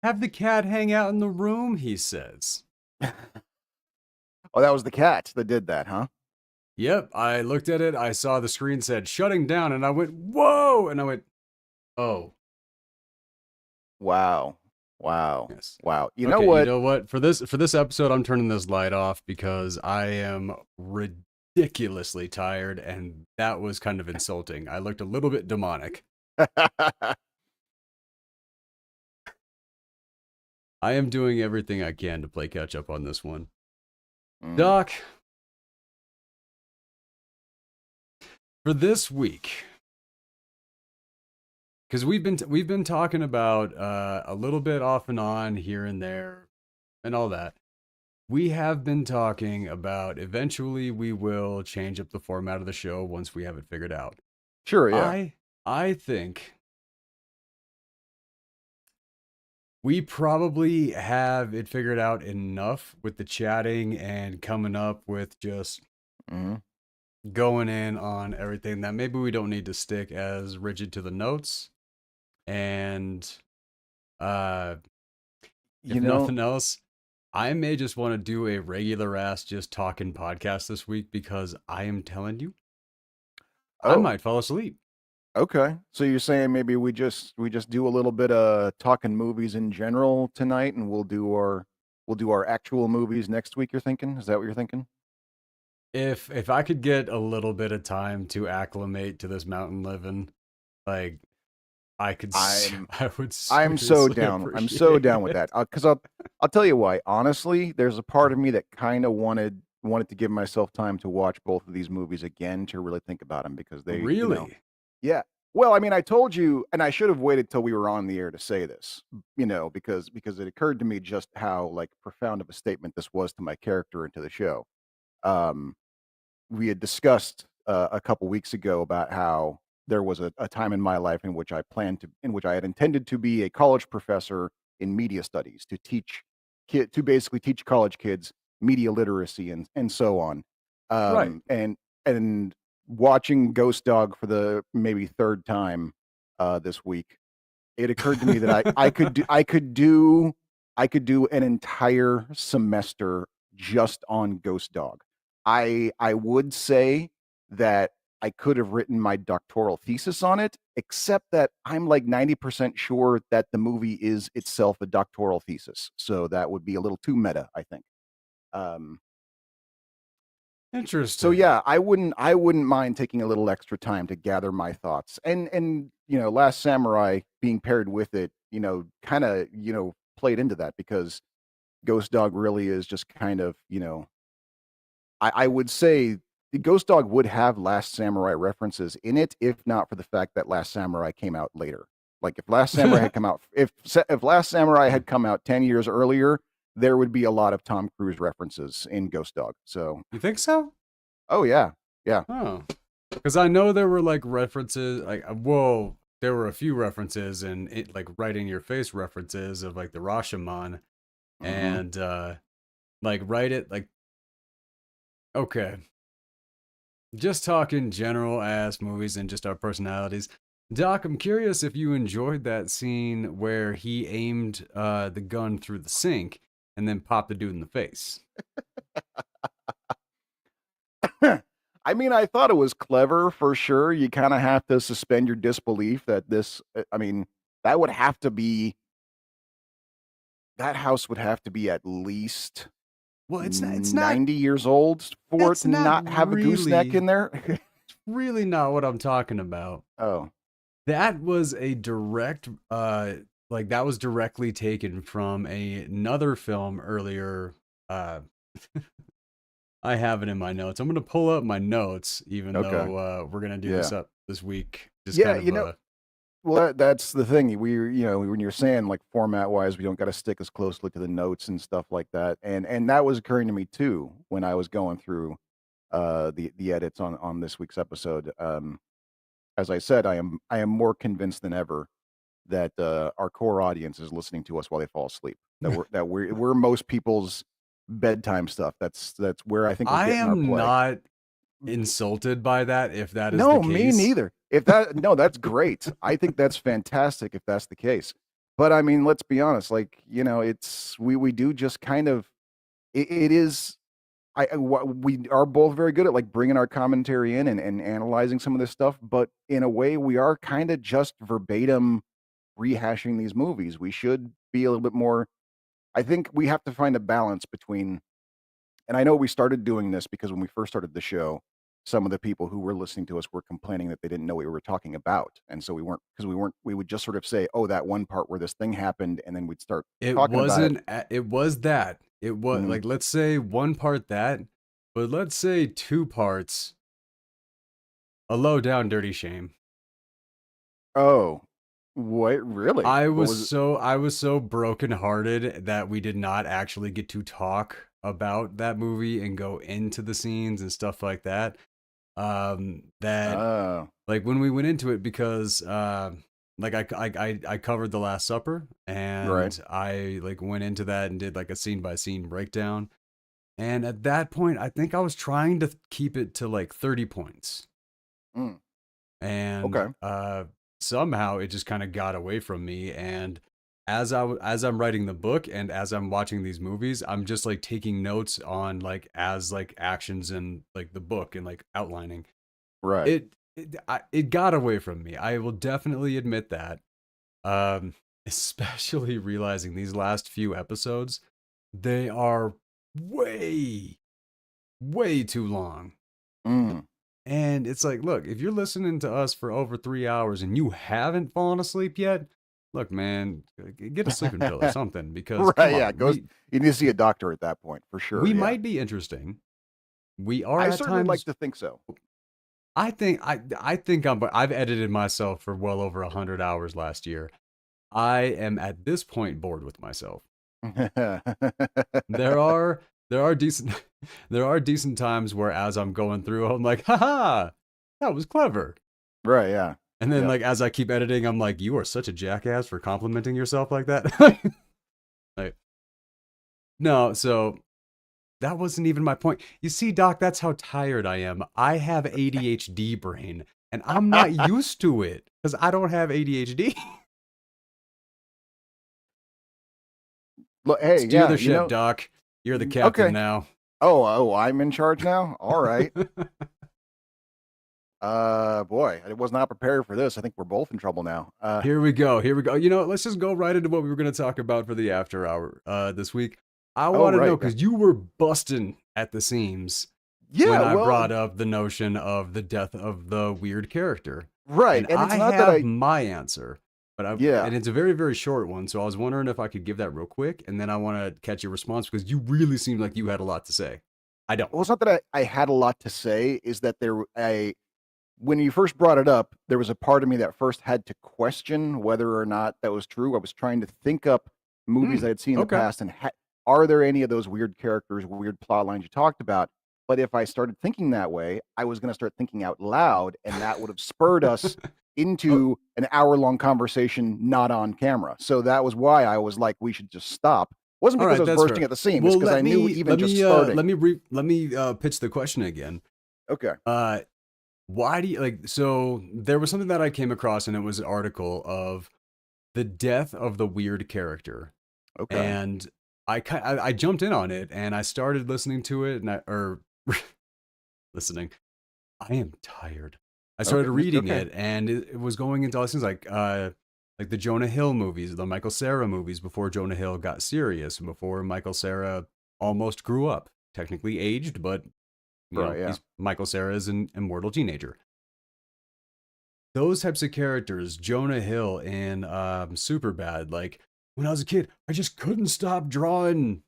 Have the cat hang out in the room, he says. Oh, that was the cat that did that, huh? Yep, I looked at it, I saw the screen said shutting down, and I went, whoa! And I went, oh, Wow. Wow. yes. Wow. You know Okay, you what? know what? For this episode, I'm turning this light off because I am ridiculously tired, and that was kind of insulting. I looked a little bit demonic. I am doing everything I can to play catch up on this one. Mm, Doc, for this week, because we've been talking about a little bit off and on here and there and all that. We have been talking about eventually we will change up the format of the show once we have it figured out. sure, yeah. I think we probably have it figured out enough with the chatting and coming up with just Hmm. going in on everything that maybe we don't need to stick as rigid to the notes. And uh You if know, nothing else, I may just want to do a regular ass just talking podcast this week because I am telling you, I oh, might fall asleep. okay. So you're saying maybe we just do a little bit of talking movies in general tonight, and we'll do our actual movies next week. You're thinking? Is that what you're thinking? If I could get a little bit of time to acclimate to this mountain living, like I'm I would I'm so seriously down. I'm so appreciate down with it. that. Because I'll tell you why. Honestly, there's a part of me that kind of wanted to give myself time to watch both of these movies again to really think about them because Really? yeah. Well, I mean, I told you, and I should have waited till we were on the air to say this, because it occurred to me just how like profound of a statement this was to my character and to the show. Um, we had discussed a couple weeks ago about how there was a time in my life in which I had intended to be a college professor in media studies to to basically teach college kids media literacy and so on. Right. And watching Ghost Dog for the maybe third time this week, it occurred to me that I could do an entire semester just on Ghost Dog. I would say that I could have written my doctoral thesis on it, except that I'm like 90% sure that the movie is itself a doctoral thesis. So that would be a little too meta, I think. Um, so Interesting. yeah, I wouldn't mind taking a little extra time to gather my thoughts. And Last Samurai being paired with it, kind of, played into that because Ghost Dog really is just kind of, I would say the Ghost Dog would have Last Samurai references in it, if not for the fact that Last Samurai came out later. Like if Last Samurai had come out, if Last Samurai had come out 10 years earlier, there would be a lot of Tom Cruise references in Ghost Dog. So, You think so? oh yeah, yeah. Oh, because I know there were like references, like whoa, there were a few references and it like right in your face references of like the Rashomon Hmm. and like right it like okay, just talking general ass movies and just our personalities. Doc, I'm curious if you enjoyed that scene where he aimed the gun through the sink and then popped the dude in the face. I mean, I thought it was clever for sure. You kind of have to suspend your disbelief that I mean, that would have to be, that house would have to be at least Well, it's not 90 years old for it that's to not not have a gooseneck really in there. really not what I'm talking about. Oh, That was a direct like that was directly taken from another film earlier. uh I have it in my notes. I'm going to pull up my notes even okay. though we're going to do this Yeah. up this week. Just Yeah. kind of Well, that's the thing. When you're saying like format wise, we don't got to stick as closely to the notes and stuff like that. And that was occurring to me too when I was going through the edits on this week's episode. As I said, I am more convinced than ever that our core audience is listening to us while they fall asleep. That we're most people's bedtime stuff. That's where I think we're I getting our am play. not insulted by that if that is the No, me case. neither. If that no, that's great. I think that's fantastic if that's the case. But I mean, let's be honest, like, you know, it's we do just kind of it is we are both very good at like bringing our commentary in and analyzing some of this stuff, but in a way, we are kind of just verbatim rehashing these movies. We should be a little bit more. I think we have to find a balance between, and I know we started doing this because when we first started the show, some of the people who were listening to us were complaining that they didn't know what we were talking about. And so we would just sort of say, oh, that one part where this thing happened. And then we'd start It talking about it. wasn't it was that. It was Mhm. like, let's say one part that, but let's say two parts a low down dirty shame. Oh, what? Really? What was it? I was so brokenhearted that we did not actually get to talk about that movie and go into the scenes and stuff like that. That Oh, like when we went into it because like I covered the Last Supper right. and I like went into that and did like a scene by scene breakdown. And at that point, I think I was trying to keep it to like 30 points. Mm, And okay. somehow it just kind of got away from me. And as I'm writing the book and as I'm watching these movies, I'm just like taking notes on like as like actions in like the book and like outlining Right. it got away from me. I will definitely admit that. Um, especially realizing these last few episodes, they are way, way too long. Mm. And it's like, look, if you're listening to us for over 3 hours and you haven't fallen asleep yet, look, man, get a sleeping pill or something. Because come Right. Yeah. on, You need to see a doctor at that point for sure. we Yeah. might be interesting. We are I at certainly like times. to think so. I think I've edited myself for well over 100 hours last year. I am at this point bored with myself. There are there are decent there are decent times where as I'm going through, I'm like, haha, that was clever. Right. Yeah. And then Yeah. like as I keep editing, I'm like, you are such a jackass for complimenting yourself like that. Like, no, so that wasn't even my point. You see, Doc, that's how tired I am. I have ADHD brain, and I'm not used to it because I don't have ADHD. Look, hey, Steer yeah, the ship, Doc. You're the captain okay. now. Oh, I'm in charge now? All right. Boy, I was not prepared for this. I think we're both in trouble now. Here we go. Here we go. You know, let's just go right into what we were going to talk about for the after hour this week. I Oh, want to know right, yeah. because you were busting at the seams Yeah, when I well, brought up the notion of the death of the weird character. right, And and it's I not that have I my answer, yeah. and it's a very, very short one. So I was wondering if I could give that real quick, and then I want to catch your response because you really seemed like you had a lot to say. I don't. Well, it's not that I had a lot to say, is that when you first brought it up, there was a part of me that first had to question whether or not that was true. I was trying to think up movies I Mm, had seen in the okay. past and are there any of those weird characters, weird plot lines you talked about? But if I started thinking that way, I was going to start thinking out loud, and that would have spurred us Oh, into an hour-long conversation not on camera. So that was why I was like, we should just stop. It wasn't all because I right, was that's bursting fair. at the seams, it's Well, because I knew even just starting. let me pitch the question again. Okay. Uh, why do you like? So there was something that I came across, and it was an article of the death of the weird character, Okay. and I jumped in on it, and I started listening to it, and I or listening. I am tired. I Okay. started reading Okay. it, and it was going into all these things like the Jonah Hill movies, the Michael Cera movies before Jonah Hill got serious, and before Michael Cera almost grew up, technically aged, but you Right. know Yeah. he's Michael Cera is an immortal teenager. Those types of characters, Jonah Hill in Superbad, like when I was a kid, I just couldn't stop drawing.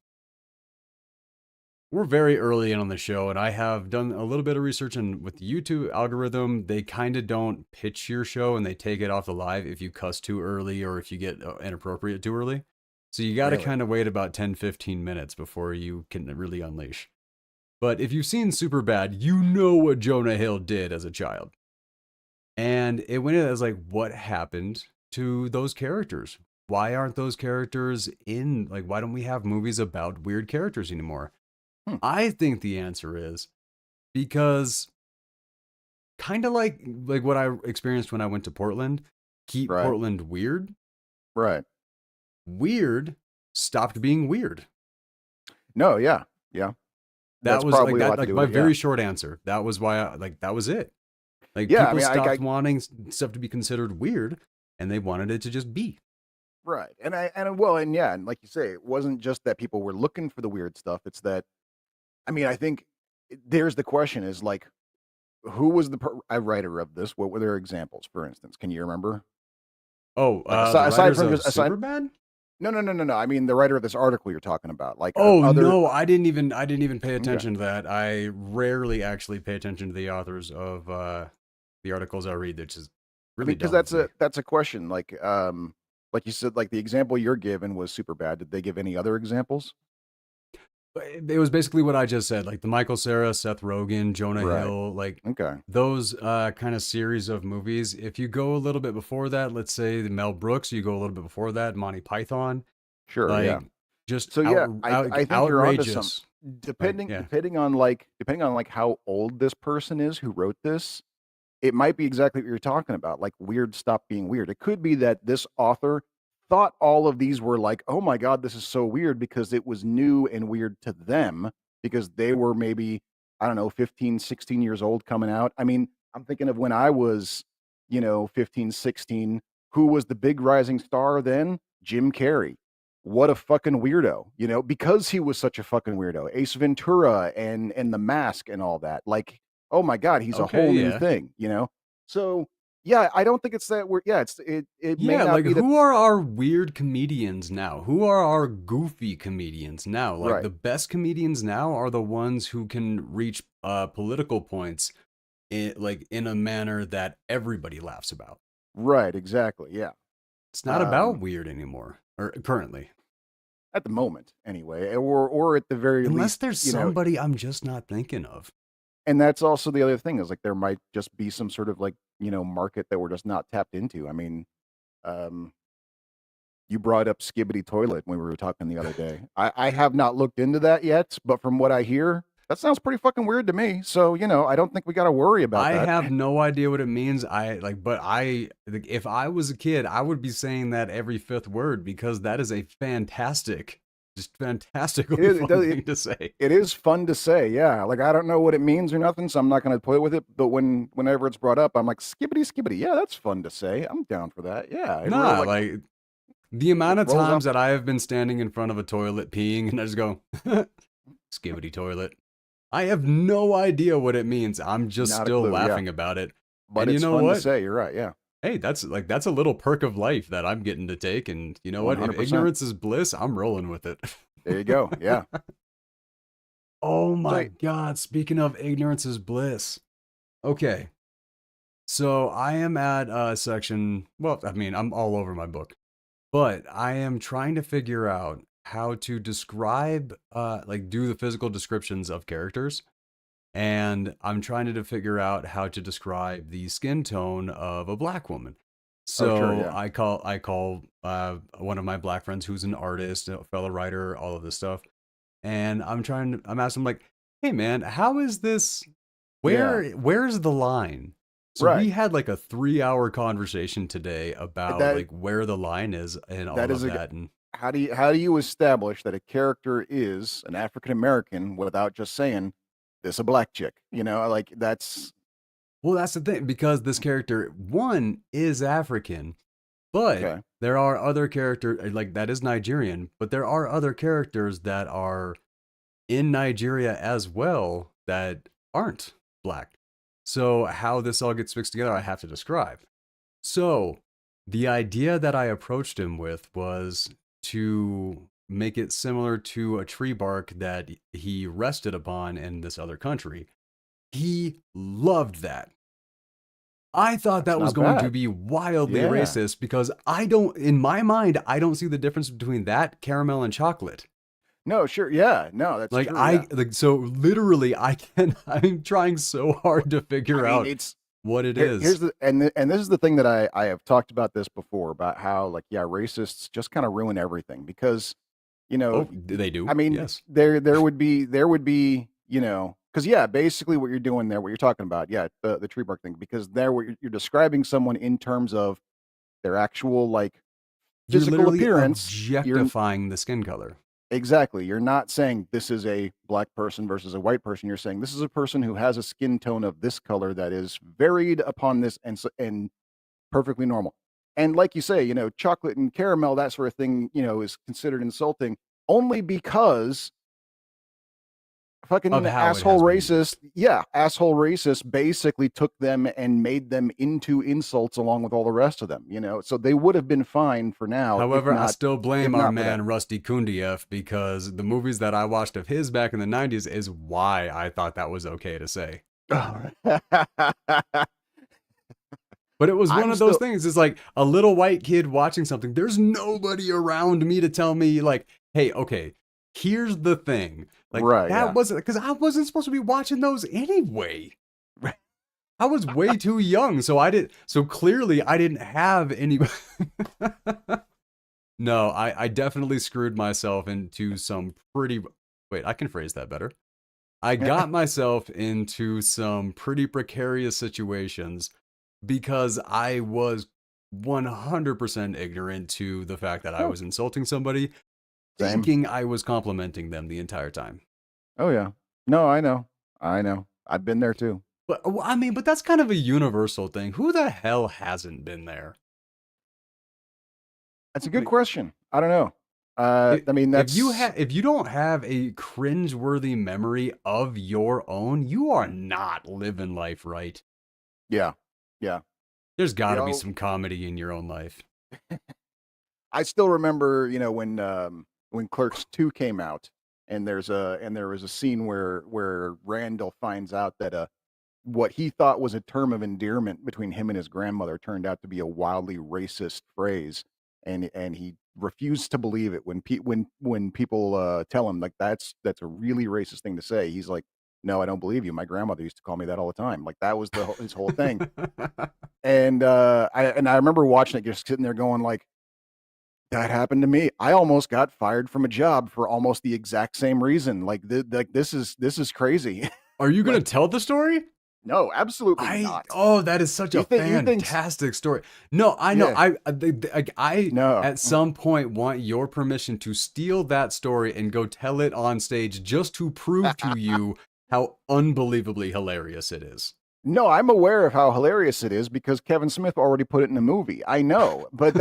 We're very early in on the show, and I have done a little bit of research. And with the YouTube algorithm, they kind of don't pitch your show and they take it off the live if you cuss too early or if you get inappropriate too early. So you got to Really. kind of wait about 10-15 minutes before you can really unleash. But if you've seen Superbad, you know what Jonah Hill did as a child. And it went in as like, what happened to those characters? Why aren't those characters in, like, why don't we have movies about weird characters anymore? Hmm. I think the answer is because kind of like what I experienced when I went to Portland, keep Right. Portland weird. Right. weird stopped being weird. No, yeah, yeah. That That's was like probably a that lot to like do with my it. Yeah, very short answer. That was why that was it. Like yeah. I people mean, stopped I wanting stuff to be considered weird and they wanted it to just be. right, and well, and yeah, and like you say, it wasn't just that people were looking for the weird stuff. It's that I mean, I think there's the question is like, who was the writer of this? What were their examples, for instance? Can you remember? Oh, Like the aside writers from of just aside, Superbad? no. I mean, the writer of this article you're talking about, like Oh other. no, I didn't even pay Okay, attention to that. I rarely actually pay attention to the authors of the articles I read, which is I mean, really because dumb of me. that's a question. Like you said, like the example you're given was super bad. Did they give any other examples? But it was basically what I just said, like the Michael Cera, Seth Rogen, Jonah Right. Hill, like Okay. those kind of series of movies. If you go a little bit before that, let's say the Mel Brooks, you go a little bit before that, Monty Python, Sure. Yeah. like just So yeah, I think you're onto some. outrageous. Like yeah, Depending on like how old this person is who wrote this, it might be exactly what you're talking about, like weird stop being weird. It could be that this author thought all of these were like, oh my God, this is so weird because it was new and weird to them because they were maybe, I don't know, 15, 16 years old coming out. I mean, I'm thinking of when I was, 15, 16. Who was the big rising star then? Jim Carrey. What a fucking weirdo, because he was such a fucking weirdo. Ace Ventura and The Mask and all that. Like, oh my God, he's a okay, whole new yeah. thing. So yeah, I don't think it's that weird. Yeah, it may Yeah, not like be that who are our weird comedians now? Who are our goofy comedians now? Like right. the best comedians now are the ones who can reach political points in a manner that everybody laughs about. Right, exactly. Yeah. It's not about Um weird anymore or currently. at the moment anyway, or at the very Unless least, there's somebody I'm just not thinking of. and that's also the other thing is like there might just be some sort of like, market that we're just not tapped into. I mean, um you brought up Skibbity Toilet when we were talking the other day. I have not looked into that yet, but from what I hear, that sounds pretty fucking weird to me. So, I don't think we got to worry about I that. have no idea what it means. If I was a kid, I would be saying that every fifth word because that is a just It fantastically is, fun thing to say. it is fun to say, yeah. Like I don't know what it means or nothing, so I'm not going to play with it. But whenever it's brought up, I'm like skibbity skibbity. Yeah, that's fun to say. I'm down for that. Yeah, it real Nah, like like the it amount of rolls off. times that I have been standing in front of a toilet peeing and I just go, skibbity toilet. I have no idea what it means. I'm just Not a still clue. Yeah, laughing about it. but And you it's know fun to what? say. You're right. Yeah, Hey, that's a little perk of life that I'm getting to take. And you know what? If 100%. ignorance is bliss, I'm rolling with it. There you go. Yeah. Oh So my God. Speaking of ignorance is bliss. Okay. So I am at a section. Well, I mean, I'm all over my book, but I am trying to figure out how to describe, like, do the physical descriptions of characters. And I'm trying to figure out how to describe the skin tone of a black woman. oh sure. So Yeah. I call one of my black friends who's an artist, a fellow writer, all of this stuff, and I'm asking him like, hey man, how is this? Yeah. Where's the line? So Right. we had like a 3 hour conversation today about That like where the line is and that all is of a that, and how do you establish that a character is an African American without just saying this a black chick? Like that's well, that's the thing because this character one is African, but okay. there are other characters like that is Nigerian, but there are other characters that are in Nigeria as well that aren't black. So how this all gets mixed together, I have to describe. So the idea that I approached him with was to make it similar to a tree bark that he rested upon in this other country. He loved that. I thought That's that was not going to bad. be wildly Yeah. racist because in my mind, I don't see the difference between that caramel and chocolate. No, sure. Yeah. No, that's true. Yeah. So literally, I'm trying so hard to I figure mean, out it's what it here's is. and this is the thing that I have talked about this before about how like yeah, racists just kind of ruin everything because you know Oh, they do. I mean, Yes. there would be, because yeah, basically what you're doing there, what you're talking about, yeah, the tree bark thing, because there what you're describing someone in terms of their actual like You're physical literally appearance, you're objectifying the skin color. exactly. You're not saying this is a black person versus a white person. You're saying this is a person who has a skin tone of this color that is varied upon this and perfectly normal. And like you say, chocolate and caramel, that sort of thing, is considered insulting only because Of fucking how it has been used. asshole racist basically took them and made them into insults along with all the rest of them, so they would have been fine for now However, I still if blame our not for that. man Rusty Kundiev because the movies that I watched of his back in the 90s is why I thought that was okay to say. But it was one I'm of those still things. It's like a little white kid watching something. There's nobody around me to tell me, like, hey, okay, here's the thing. Like, right, that yeah. wasn't because I wasn't supposed to be watching those anyway. I was way too young. So clearly I didn't have any. No, I definitely screwed myself into some pretty. Wait, I can phrase that better. I got myself into some pretty precarious situations because I was 100% ignorant to the fact that I Oh, was insulting somebody, same. thinking I was complimenting them the entire time. Oh yeah. No, I know, I've been there too. But I mean, but that's kind of a universal thing. Who the hell hasn't been there? That's a good Like, question. I don't know. I mean, that's if you don't have a cringeworthy memory of your own, you are not living life right. yeah, yeah. There's got You to be know, some comedy in your own life. I still remember, when Clerks 2 came out, and there was a scene where Randall finds out that what he thought was a term of endearment between him and his grandmother turned out to be a wildly racist phrase, and he refused to believe it when people tell him like that's a really racist thing to say. He's like, no, I don't believe you. My grandmother used to call me that all the time. Like that was his whole thing. And I remember watching it, just sitting there going like, that happened to me. I almost got fired from a job for almost the exact same reason. Like, this is crazy. Are you going Like, to tell the story? no, absolutely not. That is such a You think, fantastic story. No, I know. yeah, I no, at some point want your permission to steal that story and go tell it on stage just to prove to you how unbelievably hilarious it is. no. I'm aware of how hilarious it is because Kevin Smith already put it in a movie. I know, but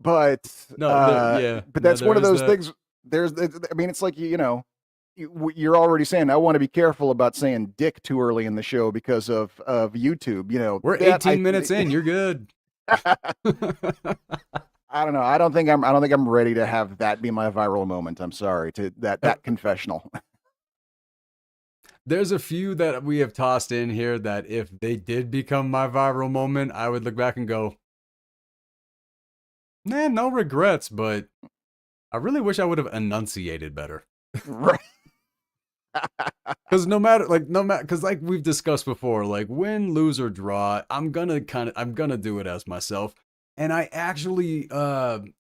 but No, yeah, but no, that's one there of is those that. things. I mean, it's like you're already saying I want to be careful about saying dick too early in the show because of YouTube. We're That 18 minutes in. You're good. I don't know. I don't think I'm ready to have that be my viral moment. I'm sorry to that confessional. There's a few that we have tossed in here that if they did become my viral moment, I would look back and go, nah, no regrets, but I really wish I would have enunciated better. Right. Because because like we've discussed before, like win, lose, or draw, I'm gonna do it as myself. And I actually,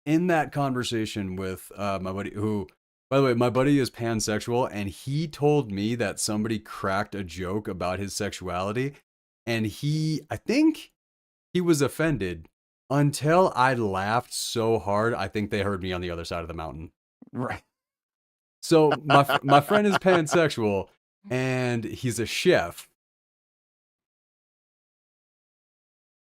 in that conversation with my buddy, who, by the way, my buddy is pansexual, and he told me that somebody cracked a joke about his sexuality, and I think he was offended until I laughed so hard, I think they heard me on the other side of the mountain. Right. So my friend is pansexual, and he's a chef.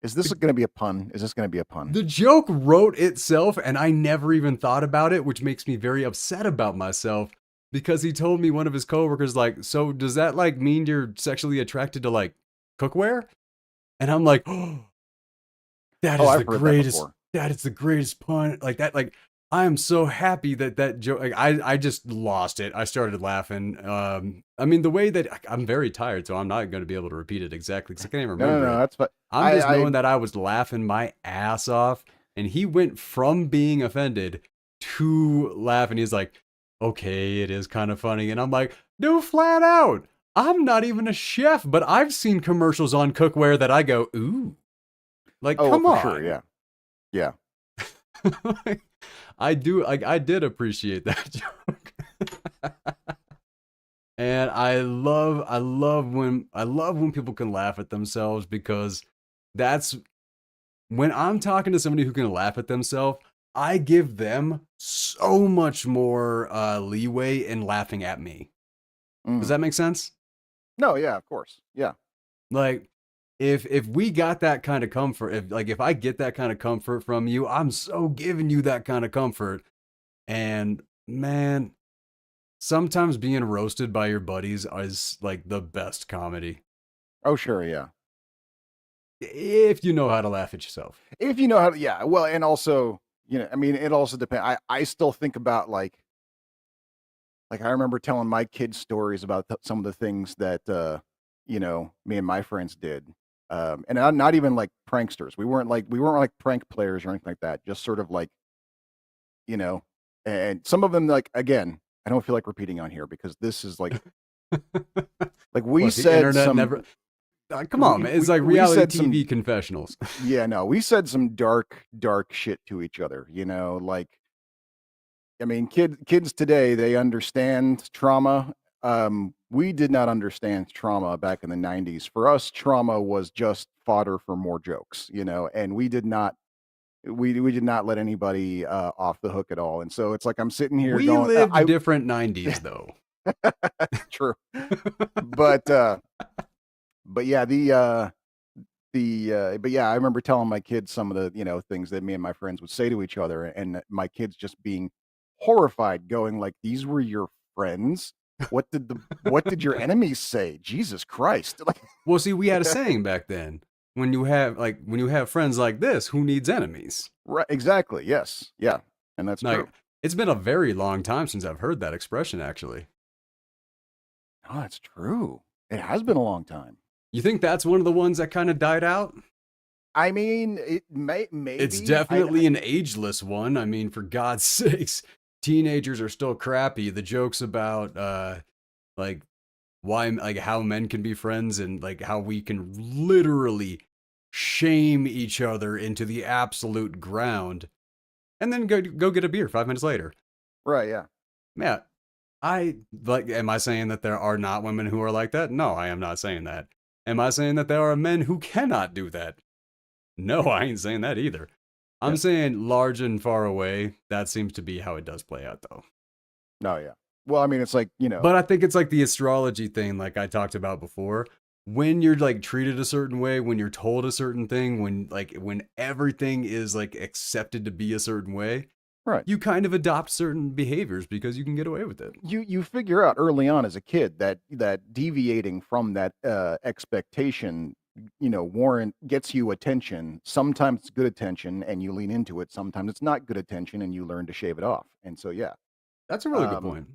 Is this going to be a pun? Is this going to be a pun? The joke wrote itself, and I never even thought about it, which makes me very upset about myself because he told me one of his coworkers, like, so does that like mean you're sexually attracted to like cookware? And I'm like, oh, that Oh, is the I've heard that greatest. before. That is the greatest pun. Like that. Like I am so happy that joke. Like I just lost it. I started laughing. I mean the way that I'm very tired, so I'm not going to be able to repeat it exactly because I can't even No, no, remember no. it. That's fine. I'm just knowing that I was laughing my ass off, and he went from being offended to laughing. He's like, "Okay, it is kind of funny," and I'm like, "No, flat out. I'm not even a chef, but I've seen commercials on cookware that I go, ooh, like, Oh, well, come for sure. on." Yeah. Yeah. Like, I did appreciate that joke. And I love when people can laugh at themselves because that's when I'm talking to somebody who can laugh at themselves, I give them so much more leeway in laughing at me. Does Mhm. that make sense? No, yeah, of course. Yeah. Like, if we got that kind of comfort, if I get that kind of comfort from you, I'm so giving you that kind of comfort. And man, sometimes being roasted by your buddies is like the best comedy Oh, sure, yeah. if you know how to laugh at yourself. If you know how to, yeah. Well, and also, I mean, it also depends. I still think about like I remember telling my kids stories about some of the things that me and my friends did. And not even like pranksters. We weren't like prank players or anything like that. Just sort of like, you know, and some of them, like, again, I don't feel like repeating on here because this is like we What the said internet some never. Come on, we man! It's we like we reality said TV some confessionals. yeah, no, we said some dark shit to each other, like, I mean, kids today, they understand trauma. We did not understand trauma back in the 90s. For us, trauma was just fodder for more jokes, and we did not let anybody off the hook at all. And so it's like I'm sitting here We going, lived I different '90s though. true, but but yeah, but yeah, I remember telling my kids some of the, things that me and my friends would say to each other, and my kids just being horrified, going like, "These were your friends? What did your enemies say? Jesus Christ!" Like, Well, see, we had a saying back then. When you have friends like this, who needs enemies? right? Exactly. Yes. Yeah. And that's Like, true. it's been a very long time since I've heard that expression. Actually, Oh, that's true. It has been a long time. you think that's one of the ones that kind of died out? I mean, it It's maybe. definitely an ageless one. I mean, for God's sakes, teenagers are still crappy. The jokes about like why like how men can be friends and like how we can literally shame each other into the absolute ground and then go get a beer 5 minutes later. Right. Yeah. Yeah, I like. Am I saying that there are not women who are like that? No, I am not saying that. Am I saying that there are men who cannot do that? No, I ain't saying that either. I'm Yeah. saying large and far away. That seems to be how it does play out, though. No. Yeah. Well, I mean, it's like, But I think it's like the astrology thing, like I talked about before. When you're like treated a certain way, when you're told a certain thing, when everything is like accepted to be a certain way, right. you kind of adopt certain behaviors because you can get away with it. You figure out early on as a kid that deviating from that expectation, warrant gets you attention. Sometimes it's good attention and you lean into it. Sometimes it's not good attention and you learn to shave it off. And so yeah. That's a really good um point.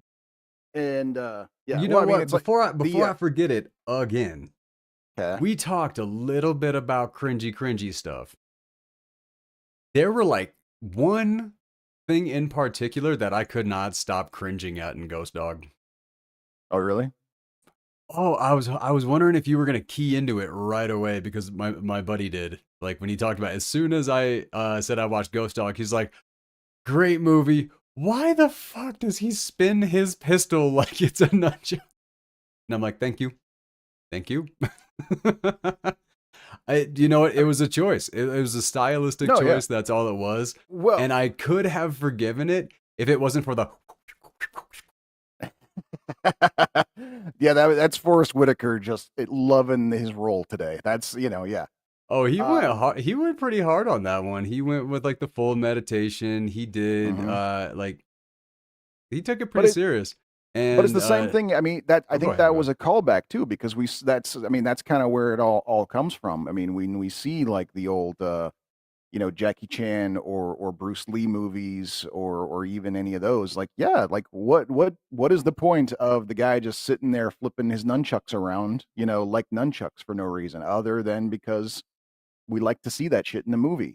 and yeah, You well, know I mean, what? it's like Before I forget it again, okay. we talked a little bit about cringy stuff. There were like one thing in particular that I could not stop cringing at in Ghost Dog. Oh, really? Oh, I was wondering if you were gonna key into it right away because my buddy did. Like when he talked about it, as soon as I said I watched Ghost Dog, he's like, "Great movie. Why the fuck does he spin his pistol like it's a nunchuck?" And I'm like, thank you. You know what? I It mean, was a choice. It was a stylistic no, yeah. choice. That's all it was. Well, And I could have forgiven it if it wasn't for the. yeah, that's Forrest Whitaker just loving his role today. That's, yeah. Oh, he went um hard. He went pretty hard on that one. He went with like the full meditation. He did mhm. like he took it but pretty it serious. But it's And the same thing. I mean, that I oh, think go that ahead. was a callback too, because that's, I mean, that's kind of where it all comes from. I mean, when we see like the old, Jackie Chan or Bruce Lee movies or even any of those, like, yeah, like what is the point of the guy just sitting there flipping his nunchucks around, like nunchucks for no reason other than because we like to see that shit in the movie.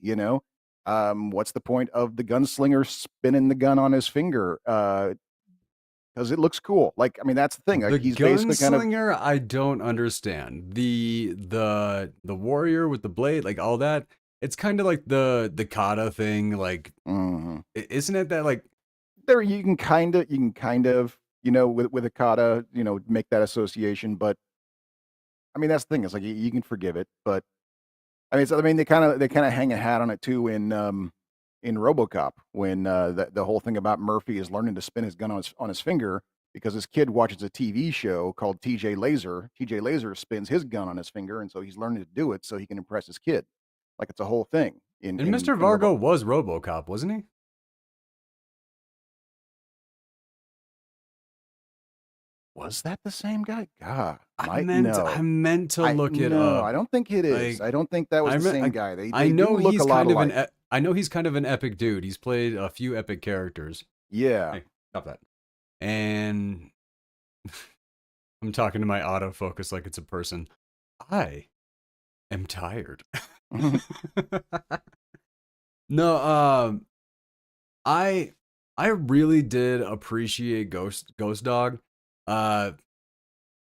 What's the point of the gunslinger spinning the gun on his finger? Because it looks cool. Like, I mean, that's the thing. Like, The he's basically kind of, gunslinger, I don't understand. The warrior with the blade, like all that. It's kind of like the kata thing. Like, mhm. isn't it that like There you can kind of, with a kata, make that association. But I mean, that's the thing. It's like you can forgive it, but I mean, they kind of hang a hat on it too in RoboCop when the whole thing about Murphy is learning to spin his gun on his finger because his kid watches a TV show called TJ Laser. TJ Laser spins his gun on his finger, and so he's learning to do it so he can impress his kid. Like it's a whole thing And Mr. in Robo. Vargo was RoboCop, wasn't he? Was that the same guy? God, I no. meant to look it No, up. I don't think it is. Like I don't think that was I the meant, same guy. I They do know look a he's lot kind of alike. I know he's kind of an epic dude. He's played a few epic characters. Yeah. Hey, stop that. And I'm talking to my autofocus like it's a person. I am tired. No, I I really did appreciate Ghost Dog. Uh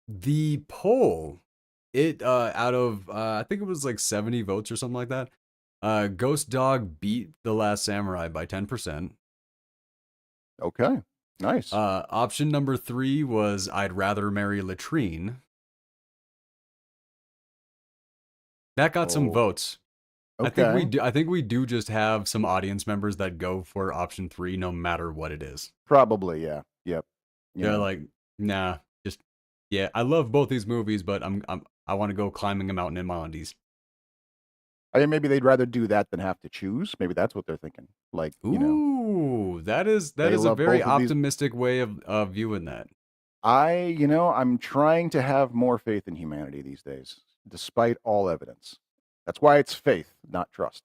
the poll, it out of I think it was like 70 votes or something like that. Ghost Dog beat The Last Samurai by 10%. Okay. Nice. Option number 3 was I'd Rather Marry Latrine. That got some Oh, votes. okay. I think we do just have some audience members that go for option 3 no matter what it is. Probably, yeah. Yep. You They're know. like, nah, just yeah, I love both these movies, but I want to go climbing a mountain in my undies. I think maybe they'd rather do that than have to choose. Maybe that's what they're thinking. Like, Ooh, that they is a love very both of these. optimistic way of viewing that. I'm trying to have more faith in humanity these days, despite all evidence. That's why it's faith, not trust.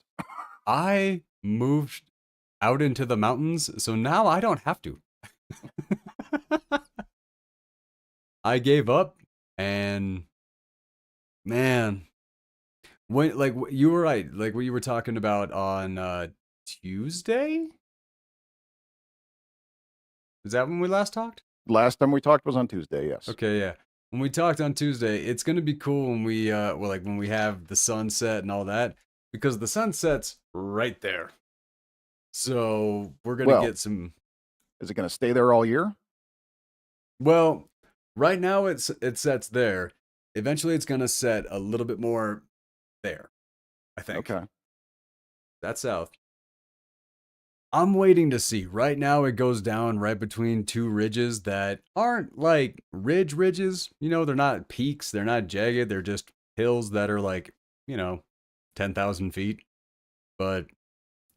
I moved out into the mountains, so now I don't have to. I gave up, and man, when like you were right, like what you were talking about on Tuesday. Is that when we last talked? Last time we talked was on Tuesday, yes. Okay, yeah. When we talked on Tuesday, it's gonna be cool when we well, like when we have the sunset and all that, because the sunset's right there. So we're gonna Well, get some. is it going to stay there all year? Well, right now it sets there. Eventually, it's gonna set a little bit more there. I think Okay. that's south. I'm waiting to see. Right now, it goes down right between two ridges that aren't like ridges. You know, they're not peaks. They're not jagged. They're just hills that are like, 10,000 feet. But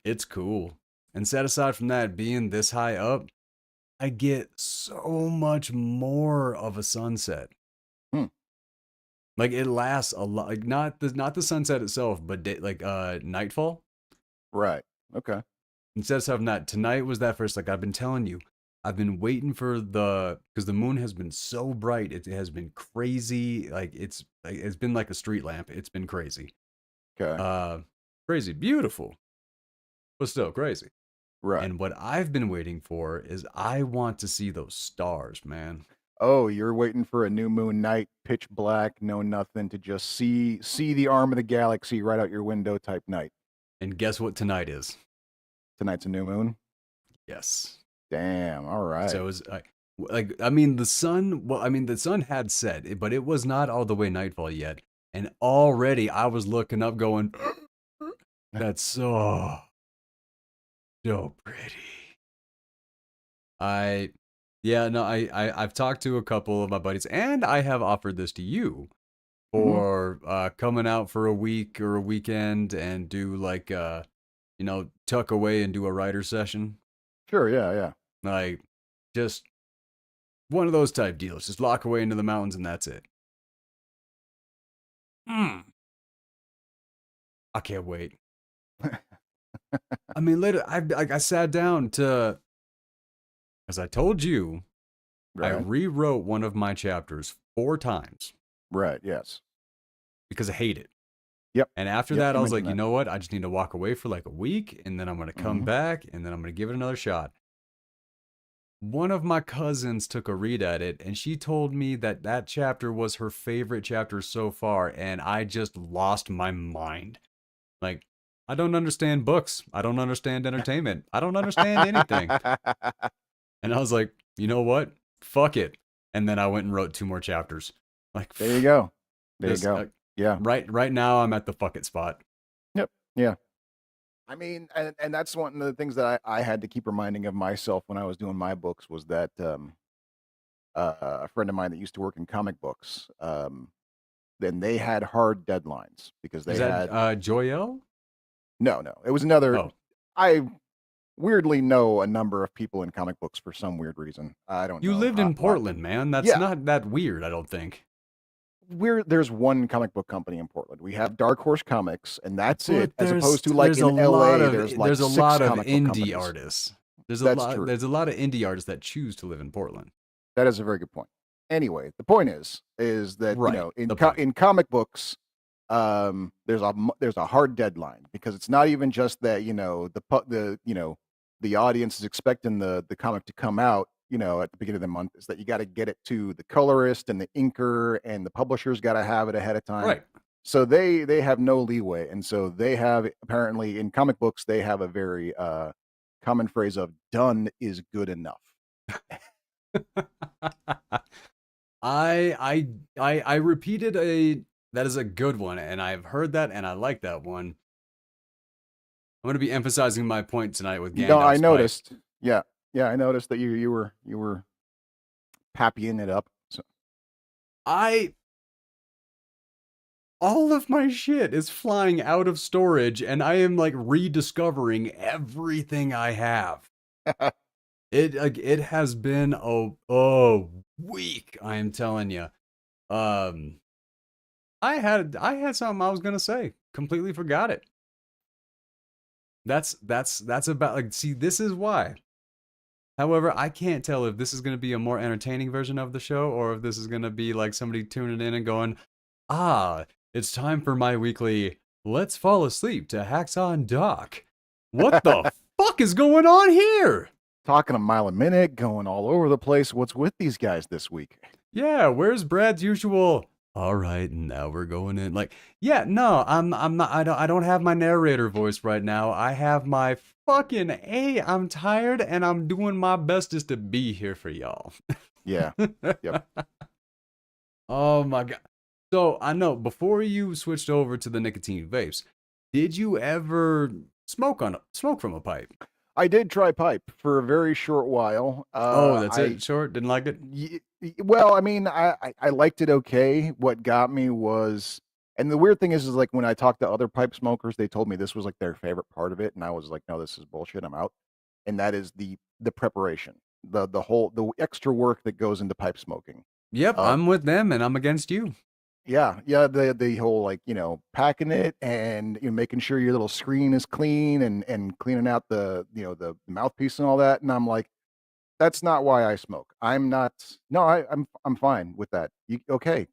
it's cool. And set aside from that, being this high up, I get so much more of a sunset. Hmm. Like it lasts a lot. Like not the sunset itself, but nightfall. Right. Okay. Instead of having that, tonight was that first. Like I've been telling you, I've been waiting for because the moon has been so bright. It has been crazy. It's been like a street lamp. It's been crazy. Okay. Uh, Crazy, beautiful, but still crazy. Right. And what I've been waiting for is I want to see those stars, man. Oh, you're waiting for a new moon night, pitch black, no nothing, to just see the arm of the galaxy right out your window type night. And guess what tonight is? Tonight's a new moon. Yes. Damn. All right. So it's like I mean the sun. Well, I mean the sun had set, but it was not all the way nightfall yet. And already I was looking up, going, "That's so pretty." I, yeah, no, I've talked to a couple of my buddies, and I have offered this to you Hmm. for coming out for a week or a weekend and do like tuck away and do a writer session, Sure. Yeah. Yeah. like just one of those type deals. Just lock away into the mountains and that's it. Mm, I can't wait. I mean, later I sat down to, as I told you, I Right. rewrote one of my chapters 4 times Right. Yes. because I hate it. Yep. And after Yep. that, I You was like, mentioned you that. know what? I just need to walk away for like a week, and then I'm gonna come Hmm. back, and then I'm gonna give it another shot. One of my cousins took a read at it, and she told me that that chapter was her favorite chapter so far, and I just lost my mind. Like, I don't understand books. I don't understand entertainment. I don't understand anything. And I was like, you know what? Fuck it. And then I went and wrote 2 more chapters. Like, There you go. There you just go. Yeah. Right now, I'm at the fuck it spot. Yep. Yeah. I mean, and that's one of the things that I had to keep reminding of myself when I was doing my books was that a friend of mine that used to work in comic books, then they had hard deadlines because Is they that had Joyelle? no, no, it was another. Oh, I weirdly know a number of people in comic books for some weird reason. I don't you know lived in why. Portland, man. That's Yeah, not that weird, I don't think. there's one comic book company in Portland. We have Dark Horse Comics, and that's it. But As opposed to like in LA, there's like there's a six lot of comic book indie companies. artists. That's true. There's a lot of indie artists that choose to live in Portland. That is a very good point. Anyway, the point is that Right. in The point. in comic books, there's a hard deadline because it's not even just that the audience is expecting the comic to come out at the beginning of the month. Is that you got to get it to the colorist and the inker and the publisher's got to have it ahead of time. Right. So they have no leeway, and so they have apparently in comic books they have a very common phrase of "done is good enough." I repeated a that is a good one, and I've heard that and I like that one. I'm gonna be emphasizing my point tonight with No, I Gandalf's pipe. noticed. Yeah, yeah, I noticed that you were happying it up. So I all of my shit is flying out of storage and I am like rediscovering everything I have. It has been a week, I am telling you. Um I had something I was going to say. Completely forgot it. That's about like see this is why. However, I can't tell if this is going to be a more entertaining version of the show or if this is going to be like somebody tuning in and going, "Ah, it's time for my weekly Let's Fall Asleep to Hacksaw and Doc." What the fuck is going on here? talking a mile a minute, going all over the place. What's with these guys this week? Yeah, where's Brad's usual? All right, now we're going in. Like, yeah, no, I'm not. I don't have my narrator voice right now. I have my fucking hey. I'm tired and I'm doing my bestest to be here for y'all. Yeah. Yep. Oh my god. So I know before you switched over to the nicotine vapes, did you ever smoke from a pipe? I did try pipe for a very short while. Oh, that's it. Short. Didn't like it. Well, I mean, I liked it okay. What got me was, and the weird thing is like when I talked to other pipe smokers, they told me this was like their favorite part of it, and I was like, no, this is bullshit. I'm out. And that is the preparation, the extra work that goes into pipe smoking. Yep, Uh, I'm with them and I'm against you. yeah, yeah, the whole like packing it and making sure your little screen is clean and cleaning out the mouthpiece and all that. And I'm like, that's not why I smoke. I'm not. No, I'm fine with that. Okay?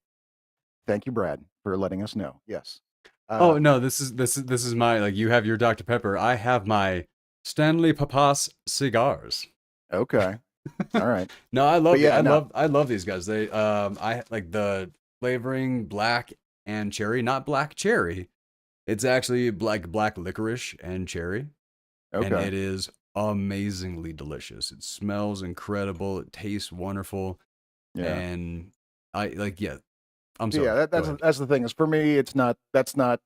Thank you, Brad, for letting us know. Yes. Oh no, Um, this is my like you have your Dr. Pepper. I have my Stanley Papas cigars. okay. All right. No, But yeah, no. I love these guys. They I like the flavoring black and cherry, not black cherry. It's actually black licorice and cherry, and Okay. it is amazingly delicious. It smells incredible. It tastes wonderful, Yeah. and I like yeah. I'm Yeah, sorry. Go ahead. that's the thing is for me it's not that's not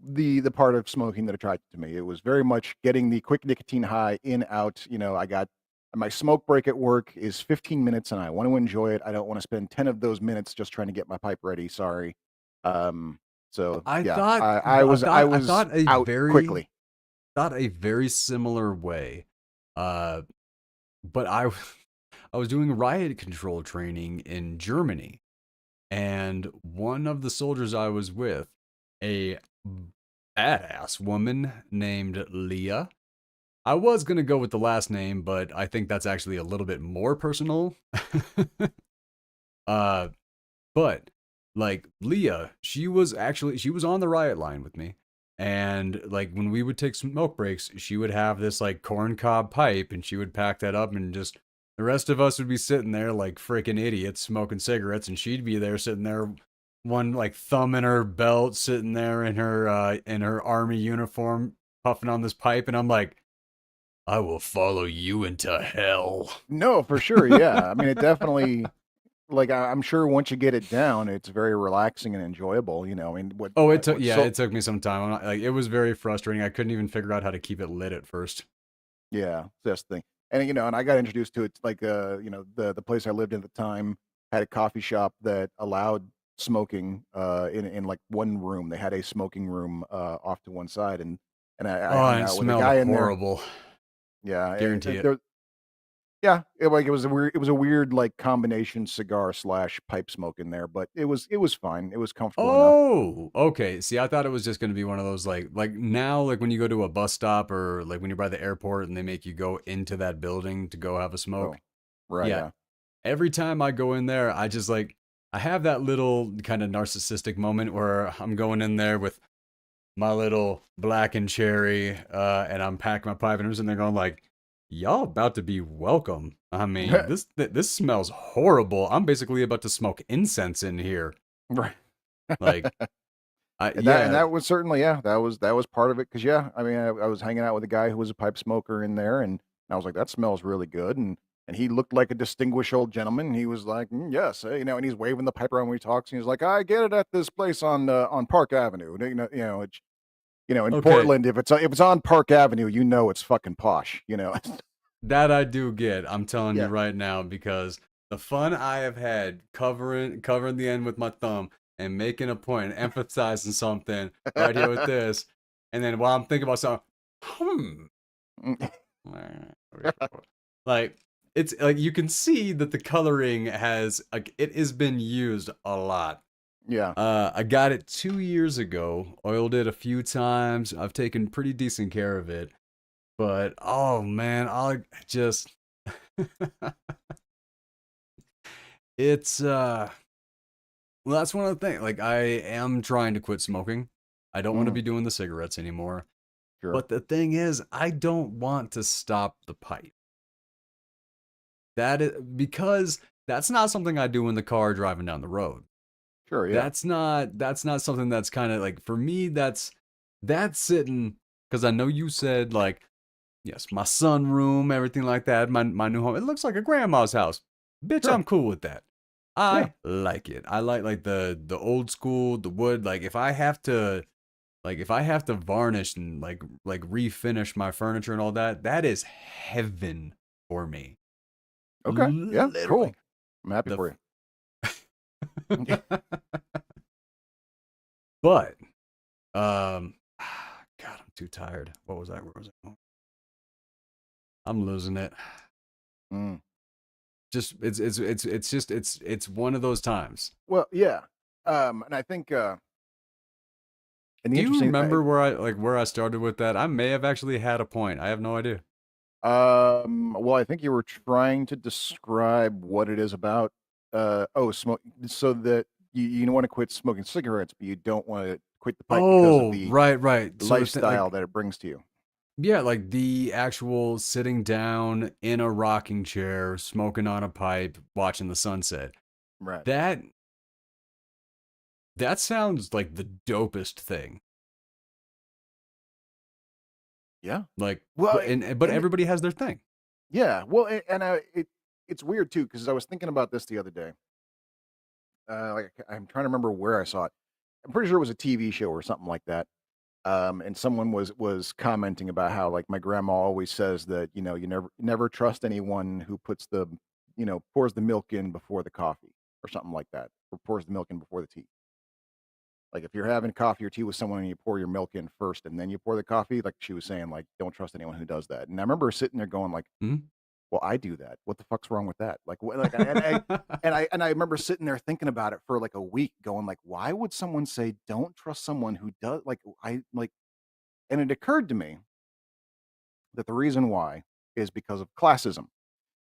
the part of smoking that attracted to me. It was very much getting the quick nicotine high in out, I got my smoke break at work is 15 minutes and I want to enjoy it. I don't want to spend 10 of those minutes just trying to get my pipe ready, sorry. Um so yeah, I I was thought a out quickly. very similar way. Uh, but I was doing riot control training in Germany, and one of the soldiers I was with, a badass woman named Leah. I was gonna go with the last name, but I think that's actually a little bit more personal. uh, But like Leah, she was on the riot line with me. And like when we would take smoke breaks, she would have this like corn cob pipe and she would pack that up and just the rest of us would be sitting there like freaking idiots smoking cigarettes and she'd be there sitting there one like thumb in her belt sitting there in her army uniform puffing on this pipe and I'm like I will follow you into hell. No, for sure. Yeah. I mean, it definitely like I'm sure once you get it down, it's very relaxing and enjoyable. I mean, Oh, it took what yeah, so it took me some time. I'm not, like it was very frustrating. I couldn't even figure out how to keep it lit at first. Yeah, that's the thing. And and I got introduced to it like the place I lived in at the time had a coffee shop that allowed smoking in like one room. They had a smoking room off to one side, and I Oh, hung and it out with a smelled guy in there. horrible. Yeah, Guarantee it. there yeah, like it was a weird like combination cigar slash pipe smoke in there, but it was fine. It was comfortable enough. Oh, okay. See, I thought it was just going to be one of those like now like when you go to a bus stop or like when you're by the airport and they make you go into that building to go have a Oh, smoke. right, Yeah, yeah. every time I go in there, I just like I have that little kind of narcissistic moment where I'm going in there with my little black and cherry, and I'm packing my pipe, and I'm sitting there going like, "Y'all about to be welcome." I mean, this smells horrible. I'm basically about to smoke incense in here. Right. Like, I And yeah, that was certainly, yeah, that was part of it. Cause yeah, I mean, I was hanging out with a guy who was a pipe smoker in there, and I was like, "That smells really good," and he looked like a distinguished old gentleman. He was like, "Mm, yes," and he's waving the pipe around when he talks, and he's like, "I get it at this place on Park Avenue." It's in okay, Portland, if it's on Park Avenue, it's fucking posh. that I do get. I'm telling you Yeah. right now because the fun I have had covering the end with my thumb and making a point and emphasizing something right here with this, and then while I'm thinking about something, hmm. Like it's like you can see that the coloring has like it has been used a lot. Yeah. I got it 2 years ago, oiled it a few times. I've taken pretty decent care of it, but oh man, I just it's well that's one of the things. Like I am trying to quit smoking. I don't want to Mm, be doing the cigarettes anymore. sure. But the thing is, I don't want to stop the pipe. That is because that's not something I do in the car driving down the road. Sure, yeah. That's not something that's kind of like for me that's sitting because I know you said like yes, my sunroom, everything like that, my new home. It looks like a grandma's house. Bitch, Sure. I'm cool with that. Yeah. I like it. I like the old school, the wood. Like if I have to varnish and like refinish my furniture and all that, that is heaven for me. Okay. Yeah, Literally. cool. I'm happy The for you. but God, I'm too tired. What was that? Where was it? I'm losing it. Mm. Just it's just it's one of those times. Well, yeah. And I think, and the Do you interesting, remember where I started with that? I may have actually had a point. I have no idea. well, I think you were trying to describe what it is about, smoke, so that you want to quit smoking cigarettes, but you don't want to quit the pipe because of Oh, the right, right. So lifestyle that it brings to you. yeah, like the actual sitting down in a rocking chair, smoking on a pipe, watching the sunset. Right. That that sounds like the dopest thing. Yeah. Like, Well, but and everybody has their thing. yeah. Well, it's weird too because I was thinking about this the other day. Like I'm trying to remember where I saw it. I'm pretty sure it was a TV show or something like that. And someone was commenting about how like my grandma always says that you never trust anyone who pours the milk in before the coffee or something like that, or pours the milk in before the tea. Like if you're having coffee or tea with someone and you pour your milk in first and then you pour the coffee, like she was saying, like don't trust anyone who does that. And I remember sitting there going like, Mhm. well, I do that. What the fuck's wrong with that? Like, what, like, and I remember sitting there thinking about it for like a week, going like, why would someone say don't trust someone who does? Like, I like, and it occurred to me that the reason why is because of classism.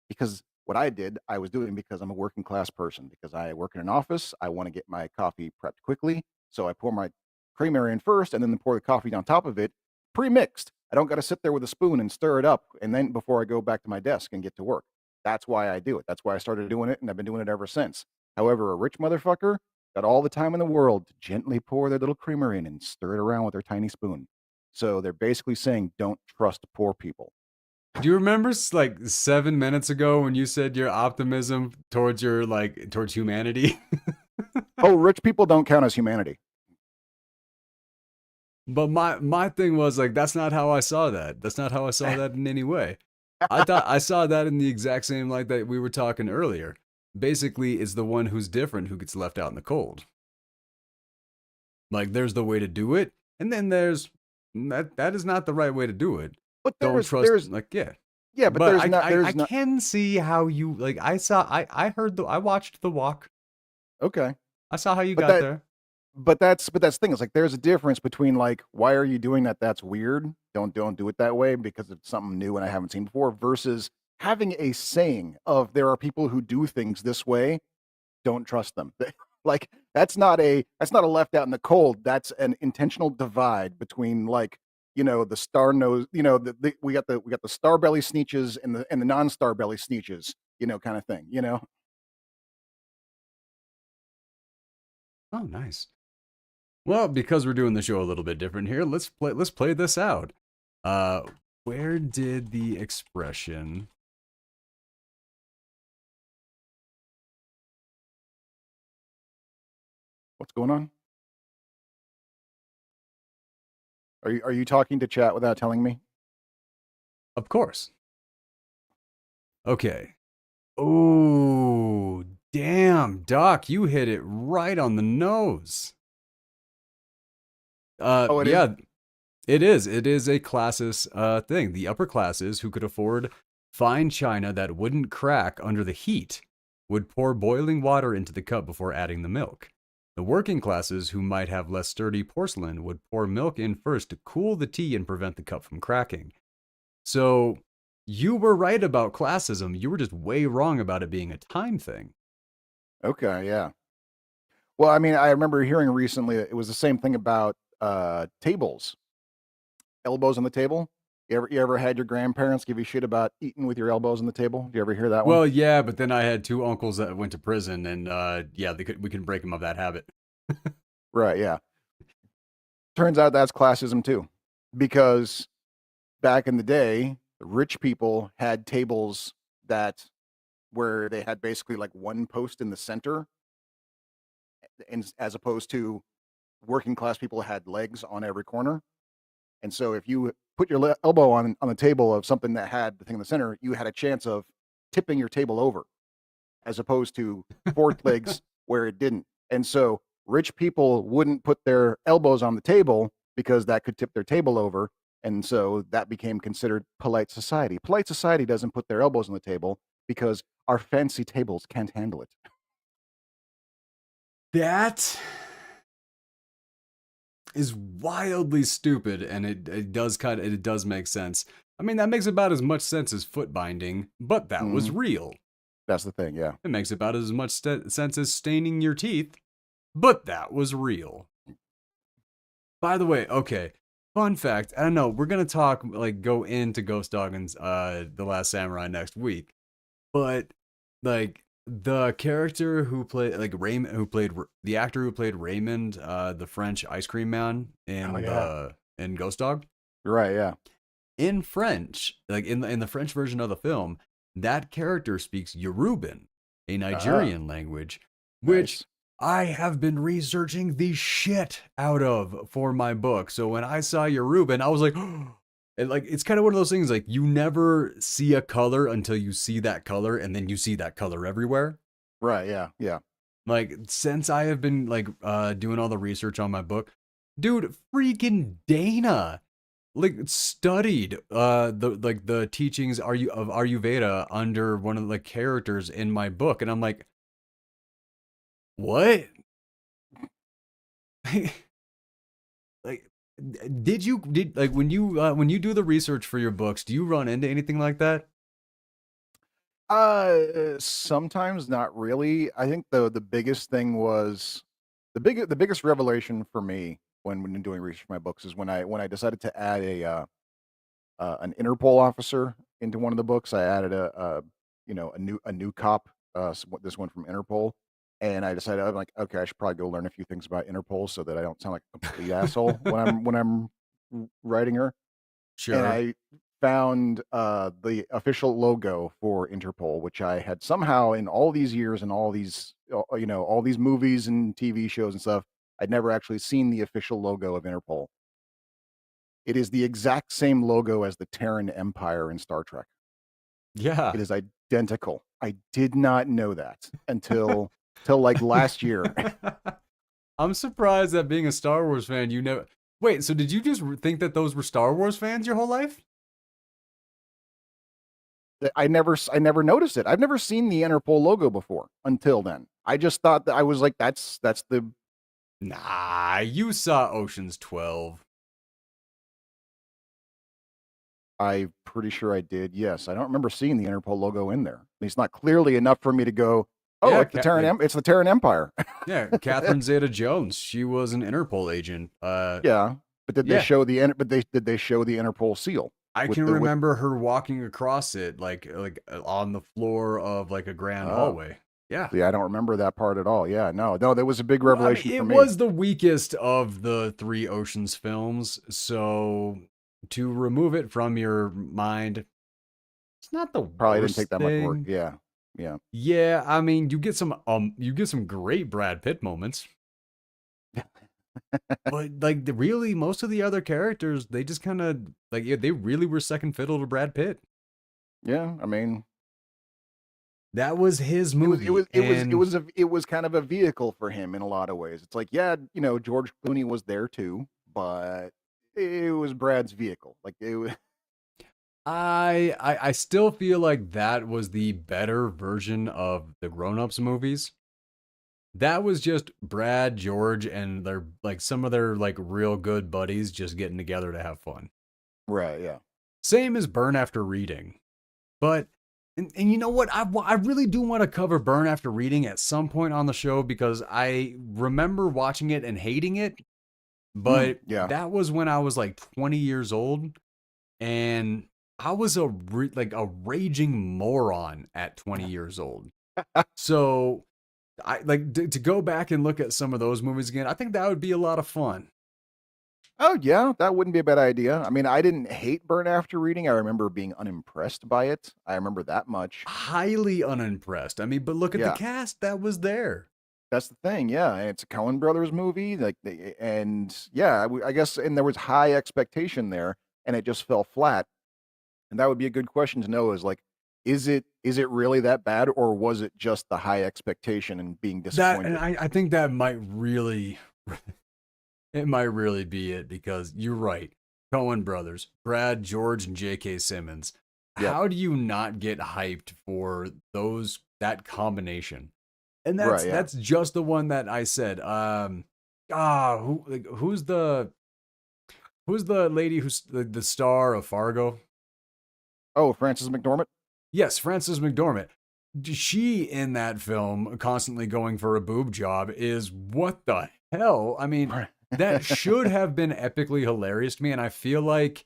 Because what I did, I was doing because I'm a working class person. Because I work in an office, I want to get my coffee prepped quickly, so I pour my creamer in first, and then pour the coffee on top of it, pre-mixed. I don't got to sit there with a spoon and stir it up, and then before I go back to my desk and get to work. That's why I do it. That's why I started doing it, and I've been doing it ever since. However, a rich motherfucker got all the time in the world to gently pour their little creamer in and stir it around with their tiny spoon. So they're basically saying, don't trust poor people. Do you remember like 7 minutes ago when you said your optimism towards your like towards humanity? Oh, rich people don't count as humanity. But my thing was like that's not how I saw that. That's not how I saw that in any way. I thought I saw that in the exact same light that we were talking earlier. Basically, it's the one who's different who gets left out in the cold. Like there's the way to do it, and then there's that is not the right way to do it. But Don't trust like yeah. yeah, but But I there's not. can see how you like I heard I watched The Walk. Okay, I saw how you but got there. that's the thing. It's like there's a difference between like, why are you doing that? That's weird. Don't do it that way because it's something new and I haven't seen before. Versus having a saying of there are people who do things this way. Don't trust them. Like that's not a left out in the cold. That's an intentional divide between like, the star nose, we got the star belly sneeches and the non-star belly sneeches, kind of thing, Oh, nice. Well, because we're doing the show a little bit different here, let's play this out. Uh where did the expression What's going on? Are you talking to chat without telling me? of course. Okay. Oh, damn, Doc, you hit it right on the nose. Oh, it is. Yeah, it is. It is a classes thing. The upper classes who could afford fine china that wouldn't crack under the heat would pour boiling water into the cup before adding the milk. The working classes who might have less sturdy porcelain would pour milk in first to cool the tea and prevent the cup from cracking. So you were right about classism. You were just way wrong about it being a time thing. Okay, yeah. Well, I mean, I remember hearing recently it was the same thing about tables, elbows on the table. You ever had your grandparents give you shit about eating with your elbows on the table? Do you ever hear that one? Well, yeah, but then I had two uncles that went to prison, and yeah, we can break them of that habit. Right, yeah. Turns out that's classism too, because back in the day, rich people had tables that where they had basically like one post in the center, and as opposed to working class people had legs on every corner. And so if you put your elbow on the table of something that had the thing in the center, you had a chance of tipping your table over, as opposed to forked legs where it didn't. And so rich people wouldn't put their elbows on the table because that could tip their table over. And so that became considered polite society. Polite society doesn't put their elbows on the table because our fancy tables can't handle it. That is wildly stupid, and it does make sense. I mean, that makes about as much sense as foot binding, but that was Mm, real. that's the thing. Yeah. It makes about as much sense as staining your teeth, but that was real. By the way, okay, fun fact. I don't know. We're gonna talk like go into Ghost Dog and the Last Samurai next week, but like the character who played like Raymond, the actor who played Raymond, the French ice cream man Oh in yeah. the in Ghost Dog, Right. Yeah. in French, like in the French version of the film, that character speaks Yoruban, a Ah, Nigerian language, which nice. I have been researching the shit out of for my book. So when I saw Yoruban, I was like, and like it's kind of one of those things like you never see a color until you see that color, and then you see that color everywhere. Right. Yeah. Yeah. Like since I have been like doing all the research on my book, dude, freaking Dana like studied the teachings are you of Ayurveda under one of the characters in my book, and I'm like, what? Like, did like when you do the research for your books, do you run into anything like that? Sometimes not really. I think the biggest thing was the biggest revelation for me when doing research for my books is when I decided to add an Interpol officer into one of the books. I added a new cop. This one from Interpol, and I decided I'm like, okay, I should probably go learn a few things about Interpol so that I don't sound like a complete asshole when I'm writing her. And Sure. I found the official logo for Interpol, which I had somehow in all these years and all these all these movies and TV shows and stuff, I'd never actually seen the official logo of Interpol. It is the exact same logo as the Terran Empire in Star Trek. Yeah. It is identical. I did not know that until till like last year. I'm surprised that being a Star Wars fan, you know. Wait, so did you just think that those were Star Wars fans your whole life? I never noticed it. I've never seen the Interpol logo before until then. I just thought that I was like, that's the. Nah, you saw Ocean's 12. I'm pretty sure I did. Yes, I don't remember seeing the Interpol logo in there. At least not clearly enough for me to go, oh, Yeah, it's the it's the Terran Empire. yeah, Catherine Zeta-Jones. She was an Interpol agent. Yeah, but did they Yeah, show the but did they show the Interpol seal I with can the with? remember her walking across it on the floor of like a grand Oh, hallway. Yeah. see, I don't remember that part at all. Yeah, no, that was a big Well, I mean, revelation for it me. was the weakest of the three Oceans films, so to remove it from your mind, it's not the Probably didn't take worst that much work. thing. Yeah, yeah. Yeah, I mean, you get some great Brad Pitt moments, but like really most of the other characters, they just kind of like yeah, they really were second fiddle to Brad Pitt. Yeah, I mean, That was his it was it movie, was it was it and was a it was kind of a vehicle for him in a lot of ways. It's like, yeah, George Clooney was there too, but it was Brad's vehicle. Like it was. I still feel like that was the better version of the Grown Ups movies. That was just Brad, George, and their like some of their like real good buddies just getting together to have fun. Right, yeah. Same as Burn After Reading. But and you know what? I really do want to cover Burn After Reading at some point on the show because I remember watching it and hating it, but Yeah. that was when I was like 20 years old and I was like a raging moron at 20 years old. So I like to go back and look at some of those movies again. I think that would be a lot of fun. Oh, yeah, that wouldn't be a bad idea. I mean, I didn't hate Burn After Reading. I remember being unimpressed by it. I remember that much. Highly unimpressed. I mean, but look at the Yeah, cast that was there. that's the thing. Yeah, and it's a Coen Brothers movie. Like, and yeah, I guess, and there was high expectation there, and it just fell flat. And that would be a good question to know: is like, is it really that bad, or was it just the high expectation and being That and disappointed? I think that might really it might really be it because you're right. Coen brothers, Brad, George, and J.K. Simmons. Yep. How do you not get hyped for that combination? And Right. Yeah. that's just the one that I said. Who's the lady who's the star of Fargo? Oh, Frances McDormand. Yes, Frances McDormand. She in that film constantly going for a boob job is what the hell? I mean, Right. that should have been epically hilarious to me, and I feel like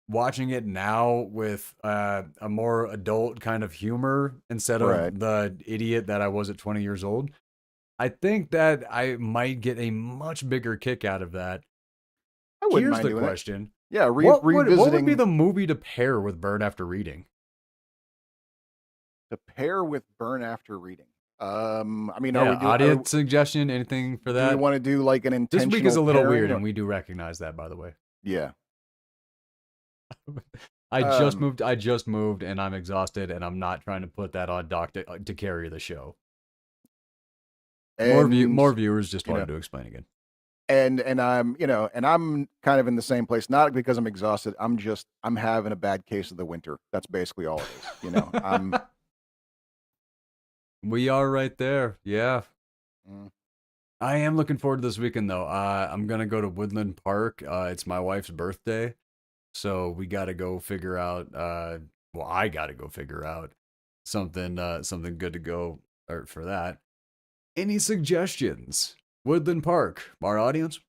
watching it now with a more adult kind of humor instead Right. of the idiot that I was at 20 years old. I think that I might get a much bigger kick out of that. I wouldn't Here's mind the doing it. question. Yeah. What would be Revisiting the movie to pair with Burn After Reading? to pair with Burn After Reading. I mean, Yeah, audience suggestion, anything for do we that? want to do like an This week is intentional a little pairing weird, or and we do recognize that, by the way. yeah. I just Um moved. I just moved, and I'm exhausted, and I'm not trying to put that on Doc to carry the show. and More viewers just you know wanted to explain again. and I'm and I'm kind of in the same place, not because I'm exhausted. I'm having a bad case of the winter. That's basically all it is. I'm We are right there. Yeah, mm, I am looking forward to this weekend though. I'm gonna go to Woodland Park. It's my wife's birthday, so we got to go figure out. Well, I got to go figure out something good to go or for that. Any suggestions? Woodland Park, our audience.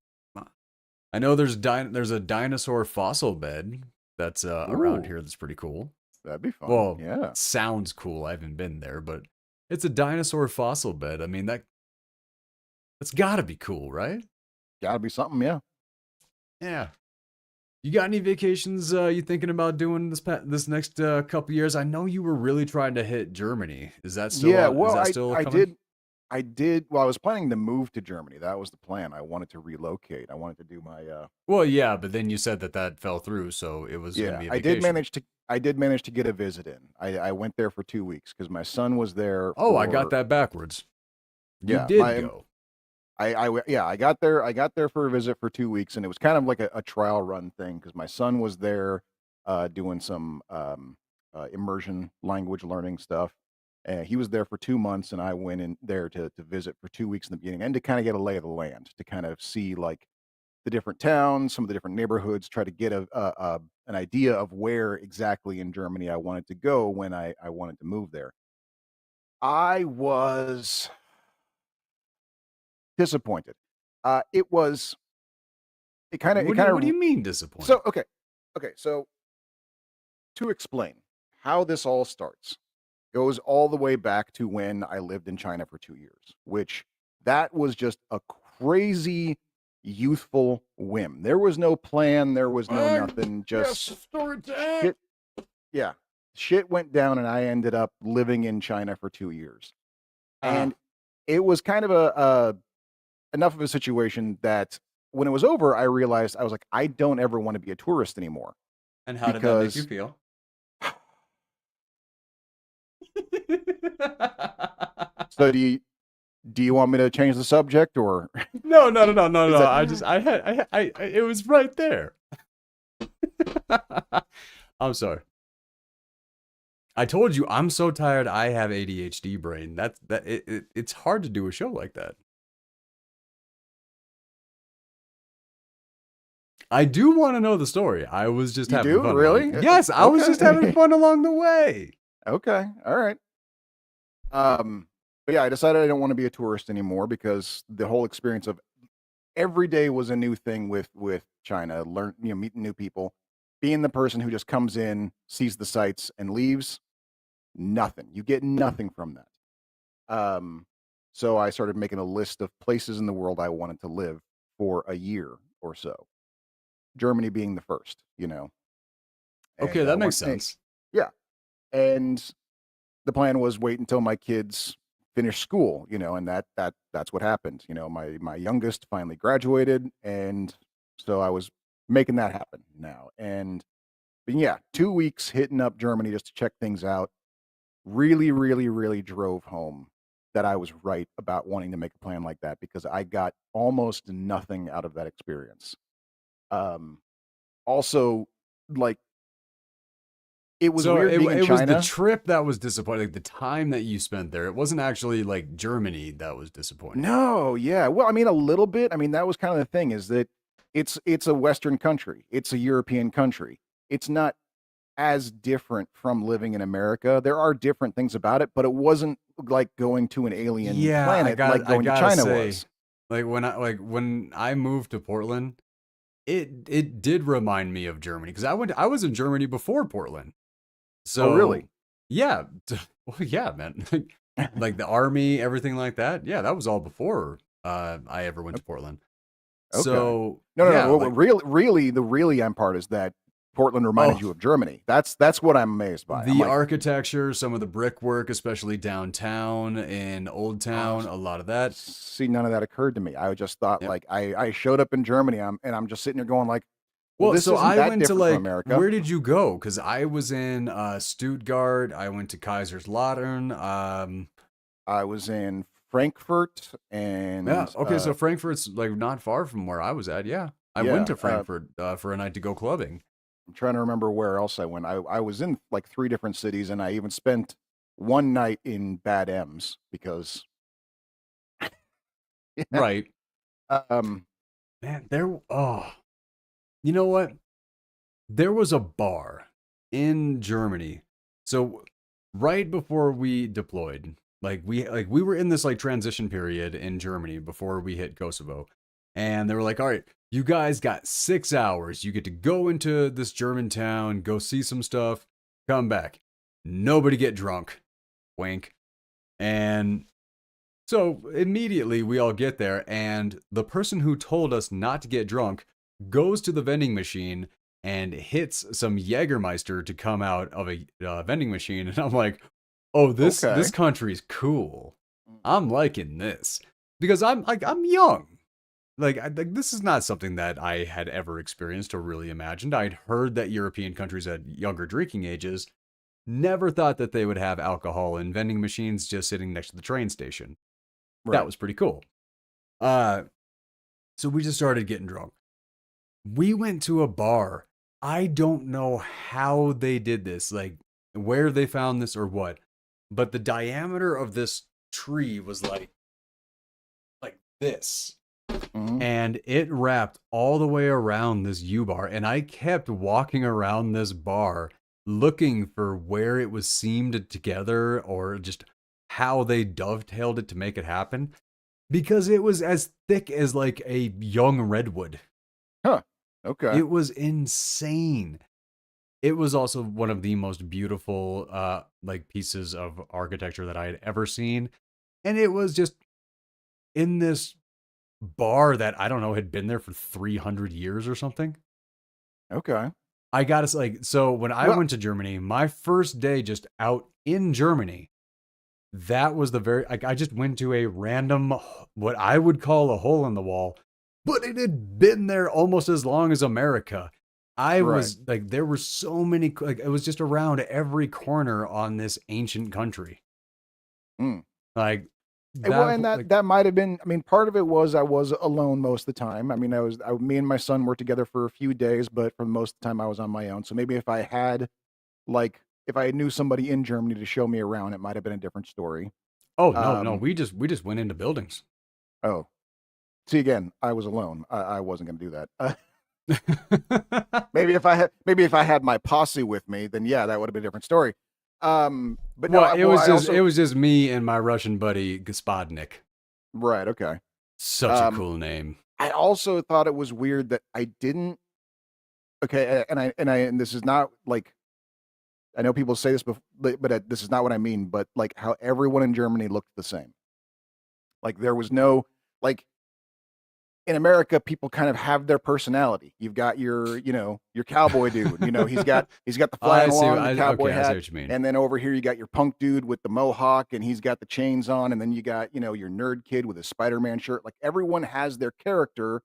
I know there's a dinosaur fossil bed that's around ooh, here that's pretty cool. that'd be fun. Well, Yeah. sounds cool. I haven't been there, but it's a dinosaur fossil bed. I mean that's got to be cool, right? Gotta be something, yeah. Yeah. You got any vacations you thinking about doing this next couple years? I know you were really trying to hit Germany. Is that still Yeah, is well, that I still I coming? did I did well, I was planning to move to Germany. That was the plan. I wanted to relocate. I wanted to do my Well, yeah, but then you said that that fell through, so it was going to yeah, be a vacation. I did manage to get a visit in. I went there for 2 weeks because my son was there Oh, I got for that backwards. You yeah, did go. yeah, I got there for a visit for 2 weeks, and it was kind of like a trial run thing because my son was there, doing some, immersion language learning stuff, and he was there for 2 months, and I went in there to visit for 2 weeks in the beginning and to kinda get a lay of the land, to kind of see, like, the different towns, some of the different neighborhoods, try to get an idea of where exactly in Germany I wanted to go when I wanted to move there. I was disappointed. It was it What do kinda you mean so, disappointed? so to explain how this all starts, goes all the way back to when I lived in China for 2 years, which that was just a crazy youthful whim. There was no plan, there was no nothing, Yes, just story time. shit yeah. Shit went down and I ended up living in China for 2 years. Uh-huh. And it was kind of a enough of a situation that when it was over, I realized I was like, "I don't ever wanna be a tourist anymore," And how did that make you because feel? so do you want me to change the subject or No, no, no, no, no, is no. that It was right there. I'm sorry. I told you I'm so tired. I have ADHD brain. It's hard to do a show like that. I do want to know the story. I was just you having do? fun along. Really? Yes, I was just having Okay. fun along the way. Okay, alright. But yeah, I decided I don't wanna be a tourist anymore because the whole experience of every day was a new thing with China, meeting new people, being the person who just comes in, sees the sights, and leaves, nothing. You get nothing from that. So I started making a list of places in the world I wanted to live for a year or so, Germany being the first, Okay, and, that makes one sense. yeah, and the plan was wait until my kids finish school, and that's what happened. My youngest finally graduated, and so I was making that happen now. And but yeah, 2 weeks hitting up Germany just to check things out really, really, really drove home that I was right about wanting to make a plan like that because I got almost nothing out of that experience. Um, Also, like, it was So weird being in it was the China. trip that was disappointing, like the time that you spent there. It wasn't actually like Germany that was disappointing. No, yeah. Well, I mean, a little bit. I mean, that was kind of the thing is that it's a Western country. It's a European country. It's not as different from living in America. There are different things about it, but it wasn't like going to an alien Yeah, planet like I going to gotta China say, was. like when I moved to Portland, it did remind me of Germany because I was in Germany before Portland. Oh, really? So yeah, well, yeah, man. Like the army, everything like that. Yeah, that was all before I ever went to Portland. Okay. So No, no, no. yeah, What like really, the really part is that Portland reminded oh, you of Germany. That's what I'm amazed by. I'm the like, architecture, some of the brickwork, especially downtown in Old oh, Town, a lot of that. see, none of that occurred to me. I just thought Yep. like I showed up in Germany, and I'm just sitting there going like, well, Well, this so isn't I that went to different from like, America. where did you go? Because I was in Stuttgart. I went to Kaiserslautern. I was in Frankfurt Yeah. and Okay. So Frankfurt's like not far from where I was at. Yeah. I went yeah, to Frankfurt for a night to go clubbing. I'm trying to remember where else I went. I was in like 3 different cities, and I even spent one night in Bad Ems because yeah, Right. um, Man, you know what? There was a bar in Germany. So right before we deployed, like we were in this like transition period in Germany before we hit Kosovo. And they were like, "All right, you guys got 6 hours. You get to go into this German town, go see some stuff, come back. Nobody get drunk." Wink. And so immediately we all get there, and the person who told us not to get drunk goes to the vending machine and hits some Jägermeister to come out of a vending machine, and I'm like, "Oh, this Okay. country's cool. Mm. I'm liking this because I'm young. Like this is not something that I had ever experienced or really imagined. I'd heard that European countries had younger drinking ages. Never thought that they would have alcohol in vending machines just sitting next to the train station. That Right. was pretty cool. Uh, so we just started getting drunk. We went to a bar. I don't know how they did this, like where they found this or what, but the diameter of this tree was like this. Mhm. And it wrapped all the way around this U bar. And I kept walking around this bar looking for where it was seamed together or just how they dovetailed it to make it happen because it was as thick as like a young redwood. Huh. Okay. It was insane. It was also one of the most beautiful like pieces of architecture that I had ever seen. And it was just in this bar that I don't know had been there for 300 years or something. Okay. I gotta say, like, so when I Well, went to Germany, my first day just out in Germany, that was the very, like, I just went to a random, what I would call a hole in the wall, but it had been there almost as long as America. I right. was like, there were so many, like, it was just around every corner on this ancient country. Mm. Like, Well, that, and that like, that might have been. I mean, part of it was I was alone most of the time. I mean, me and my son were together for a few days, but for most of the time I was on my own. So maybe if I had like if I knew somebody in Germany to show me around, it might have been a different story. oh, no, no, Um, we just went into buildings. oh, see again, I was alone. I wasn't going to do that. Maybe if I had my posse with me, then yeah, that would have been a different story. But no, Well, it well, was I just also it was just me and my Russian buddy Gospodnik. right, okay. Such a Um, cool name. I also thought it was weird that I didn't. Okay, and this is not like I know people say this, but this is not what I mean. But like how everyone in Germany looked the same. Like there was no like in America, people kind of have their personality. You've got your cowboy dude. He's got the I flannel see. on, the cowboy Okay, I see hat, what you mean. and then over here you got your punk dude with the mohawk, and he's got the chains on, and then you got your nerd kid with his Spider-Man shirt. Like everyone has their character.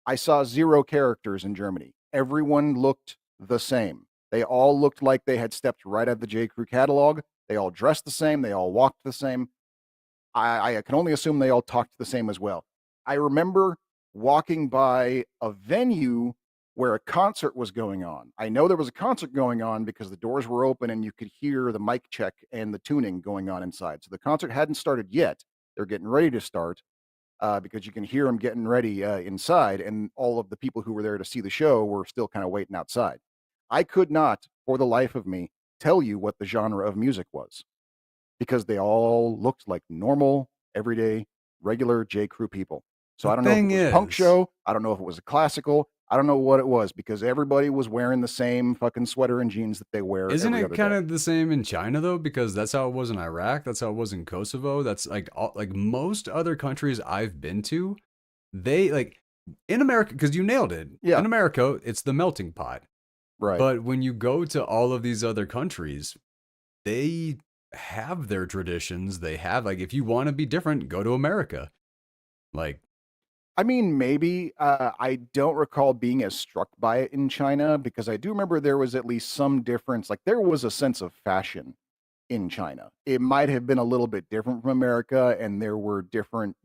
I saw zero characters in Germany. Everyone looked the same. They all looked like they had stepped right out of the J. Crew catalog. They all dressed the same. They all walked the same. I can only assume they all talked the same as well. I remember walking by a venue where a concert was going on. I know there was a concert going on because the doors were open and you could hear the mic check and the tuning going on inside. So the concert hadn't started yet. They're getting ready to start because you can hear them getting ready inside, and all of the people who were there to see the show were still kind of waiting outside. I could not, for the life of me, tell you what the genre of music was because they all looked like normal, everyday, regular J. Crew people. So The I don't know if it thing was a punk is, show. I don't know if it was a classical. I don't know what it was because everybody was wearing the same fucking sweater and jeans that they wear isn't every it other kind day. of the same in China though? Because that's how it was in Iraq. That's how it was in Kosovo. That's like like most other countries I've been to. They like in America because you nailed it. Yeah, In America, it's the melting pot. right. But when you go to all of these other countries, they have their traditions. They have like if you want to be different, go to America. Like, I mean, maybe I don't recall being as struck by it in China because I do remember there was at least some difference. Like there was a sense of fashion in China. It might have been a little bit different from America, and there were different,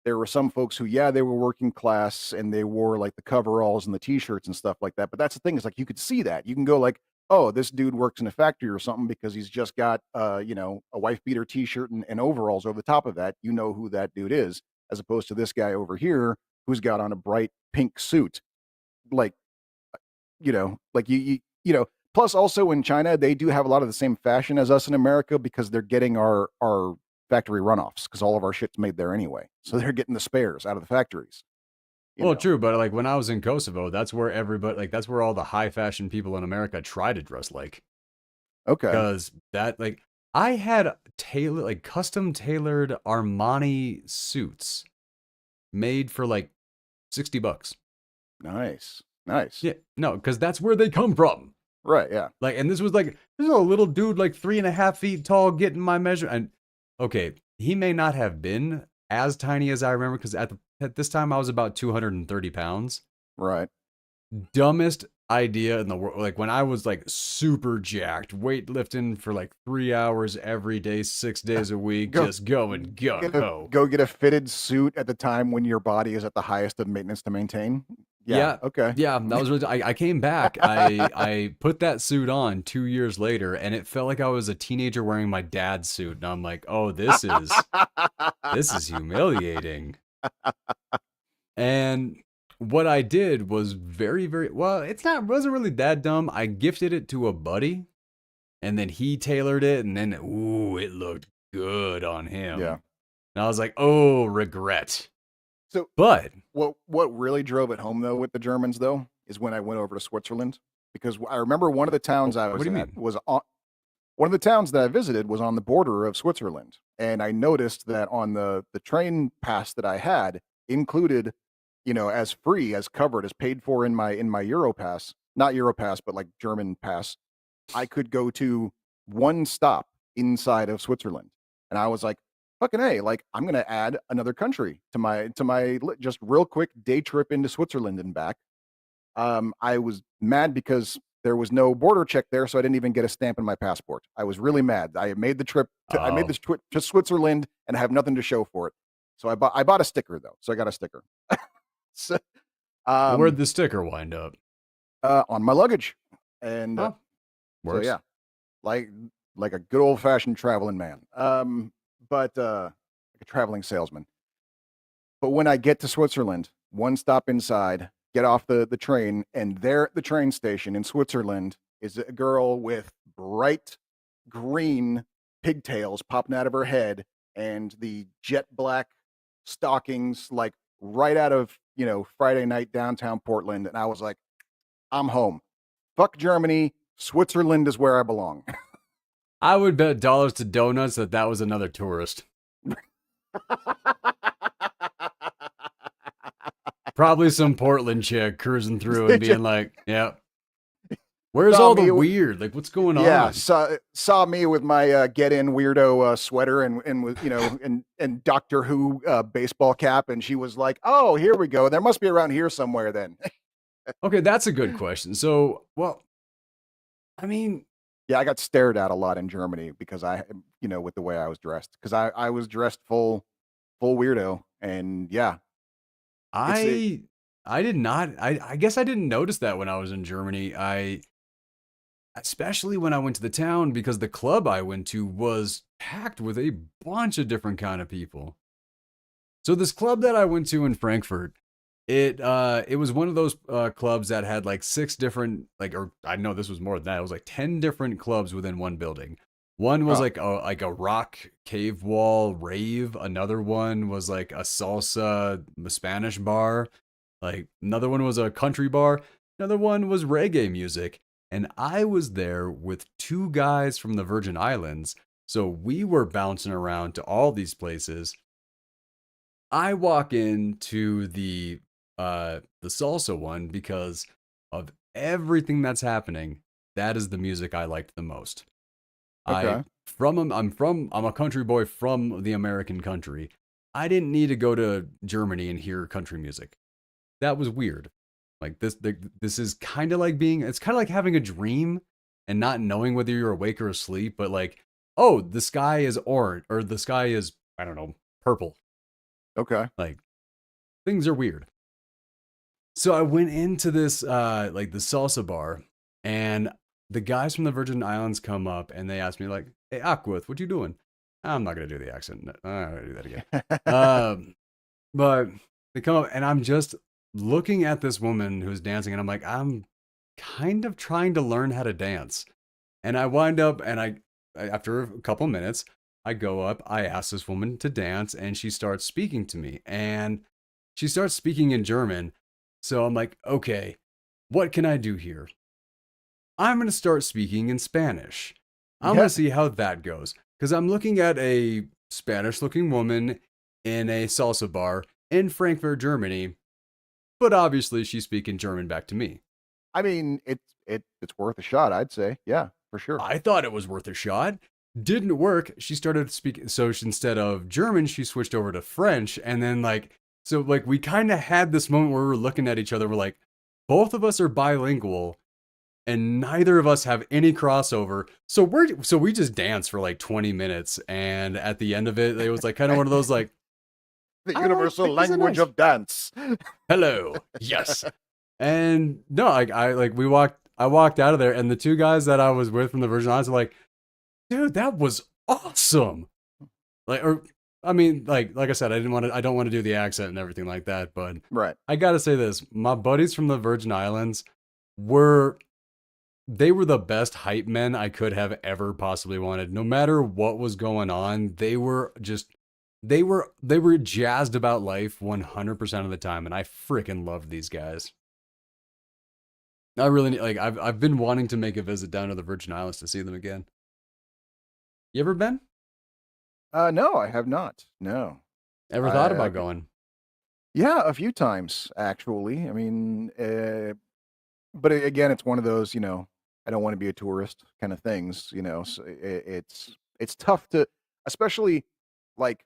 there were some folks who, yeah, they were working class and they wore like the coveralls and the t-shirts and stuff like that. But that's the thing is like you could see that. You can go like, oh, this dude works in a factory or something because he's just got a wife beater t-shirt and overalls over the top of that. You know who that dude is, as opposed to this guy over here who's got on a bright pink suit. Like, like plus also in China, they do have a lot of the same fashion as us in America because they're getting our factory runoffs because all of our shit's made there anyway. So they're getting the spares out of the factories, you well, know. true, but like when I was in Kosovo, that's where everybody like that's where all the high fashion people in America try to dress like. Okay. Because that like I had tailor like custom tailored Armani suits made for like $60. Nice. Nice. Yeah, no, because that's where they come from. Right. Yeah. Like, and this was like, this is a little dude, like 3.5 feet tall, getting my measure. And okay, he may not have been as tiny as I remember, because at this time I was about 230 pounds. Right. Dumbest idea in the world. Like when I was like super jacked, weightlifting for like 3 hours every day, 6 days a week, Go just going gung ho. go get a fitted suit at the time when your body is at the highest of maintenance to maintain. Yeah. Yeah, Okay. yeah, that was really. I came back. I put that suit on 2 years later, and it felt like I was a teenager wearing my dad's suit. And I'm like, oh, this is humiliating. And what I did was very, very well. Wasn't really that dumb. I gifted it to a buddy, and then he tailored it, and then ooh, it looked good on Yeah. him. And I was like, oh, regret. So But what really drove it home though with the Germans though is when I went over to Switzerland, because I remember one of the towns I what was do you at mean? was on one of the towns that I visited was on the border of Switzerland, and I noticed that on the train pass that I had included, as free, as covered, as paid for in my Euro pass, not Euro pass, but like German pass, I could go to one stop inside of Switzerland. And I was like, fucking A, like I'm gonna add another country to my just real quick day trip into Switzerland and back. I was mad because there was no border check there, so I didn't even get a stamp in my passport. I was really mad. I made Oh, this trip to Switzerland and I have nothing to show for it. So I bought a sticker though. So I got a sticker. So, where'd um, the sticker wind up? on my luggage, and Huh, so works. yeah, like like a good old fashioned traveling man. But like a traveling salesman. But when I get to Switzerland, one stop inside, get off the train, and there at the train station in Switzerland is a girl with bright green pigtails popping out of her head and the jet black stockings, like right out of, Friday night downtown Portland. And I was like, I'm home. Fuck Germany. Switzerland is where I belong. I would bet dollars to donuts that that was another tourist. Probably some Portland chick cruising through and They just being like, yeah, where's saw all the me weird? Like, what's going Yeah, on? saw me with my get in weirdo sweater and with and Doctor Who baseball cap, and she was like, "Oh, here we go. There must be around here somewhere then." Okay, that's a good question. So, well, I mean, Yeah, I got stared at a lot in Germany because with the way I was dressed, because I was dressed full weirdo, and yeah, it's it, I I did not. I guess I didn't notice that when I was in Germany. Especially when I went to the town, because the club I went to was packed with a bunch of different kind of people. So this club that I went to in Frankfurt, it was one of those clubs that had like six different, like, or I know this was more than that. It was like 10 different clubs within one building. One was oh, like a rock cave wall rave. Another one was like a salsa Spanish bar. Like another one was a country bar. Another one was reggae music. And I was there with two guys from the Virgin Islands. So we were bouncing around to all these places. I walk into the salsa one because of everything that's happening. That is the music I liked the most. I okay, I'm a country boy from the American country. I didn't need to go to Germany and hear country music. That was weird. Like this is kind of like it's kind of like having a dream and not knowing whether you're awake or asleep, but like, oh, the sky is orange or the sky is, I don't know, purple. okay, Like things are weird. So I went into this like the salsa bar, and the guys from the Virgin Islands come up and they ask me like, "Hey, Aquith, what you doing?" I'm not gonna do the accent. I'm not gonna do that again. But they come up and I'm just looking at this woman who's dancing, and I'm like, I'm kind of trying to learn how to dance. And I wind up and after a couple minutes, I go up, I ask this woman to dance, and she starts speaking to me. And she starts speaking in German. So I'm like, okay, what can I do here? I'm going to start speaking in Spanish. I'm going yeah, to see how that goes. Because I'm looking at a Spanish looking woman in a salsa bar in Frankfurt, Germany. but obviously she's speaking German back to me. I mean, it's worth a shot, I'd say. Yeah, for sure. I thought it was worth a shot. Didn't work. She started speaking. So instead of German, she switched over to French. And then, like we kind of had this moment where we were looking at each other. We're like, both of us are bilingual and neither of us have any crossover. So we just danced for like 20 minutes. And at the end of it, it was like kind of one of those like, The I like universal these are language nice. of dance. Hello. Yes. And no, I like I walked out of there and the two guys that I was with from the Virgin Islands were like, dude, that was awesome. Like, or I mean, like I said, I don't want to do the accent and everything like that, but Right. I gotta say this: my buddies from the Virgin Islands were they were the best hype men I could have ever possibly wanted. No matter what was going on, they were just they were jazzed about life 100% of the time, and I freaking loved these guys. I really like I've been wanting to make a visit down to the Virgin Islands to see them again. You ever been? No, I have not. No. Ever thought I about could, going? yeah, a few times actually. I mean, but again, it's one of those, I don't want to be a tourist kind of things, So it's tough to, especially like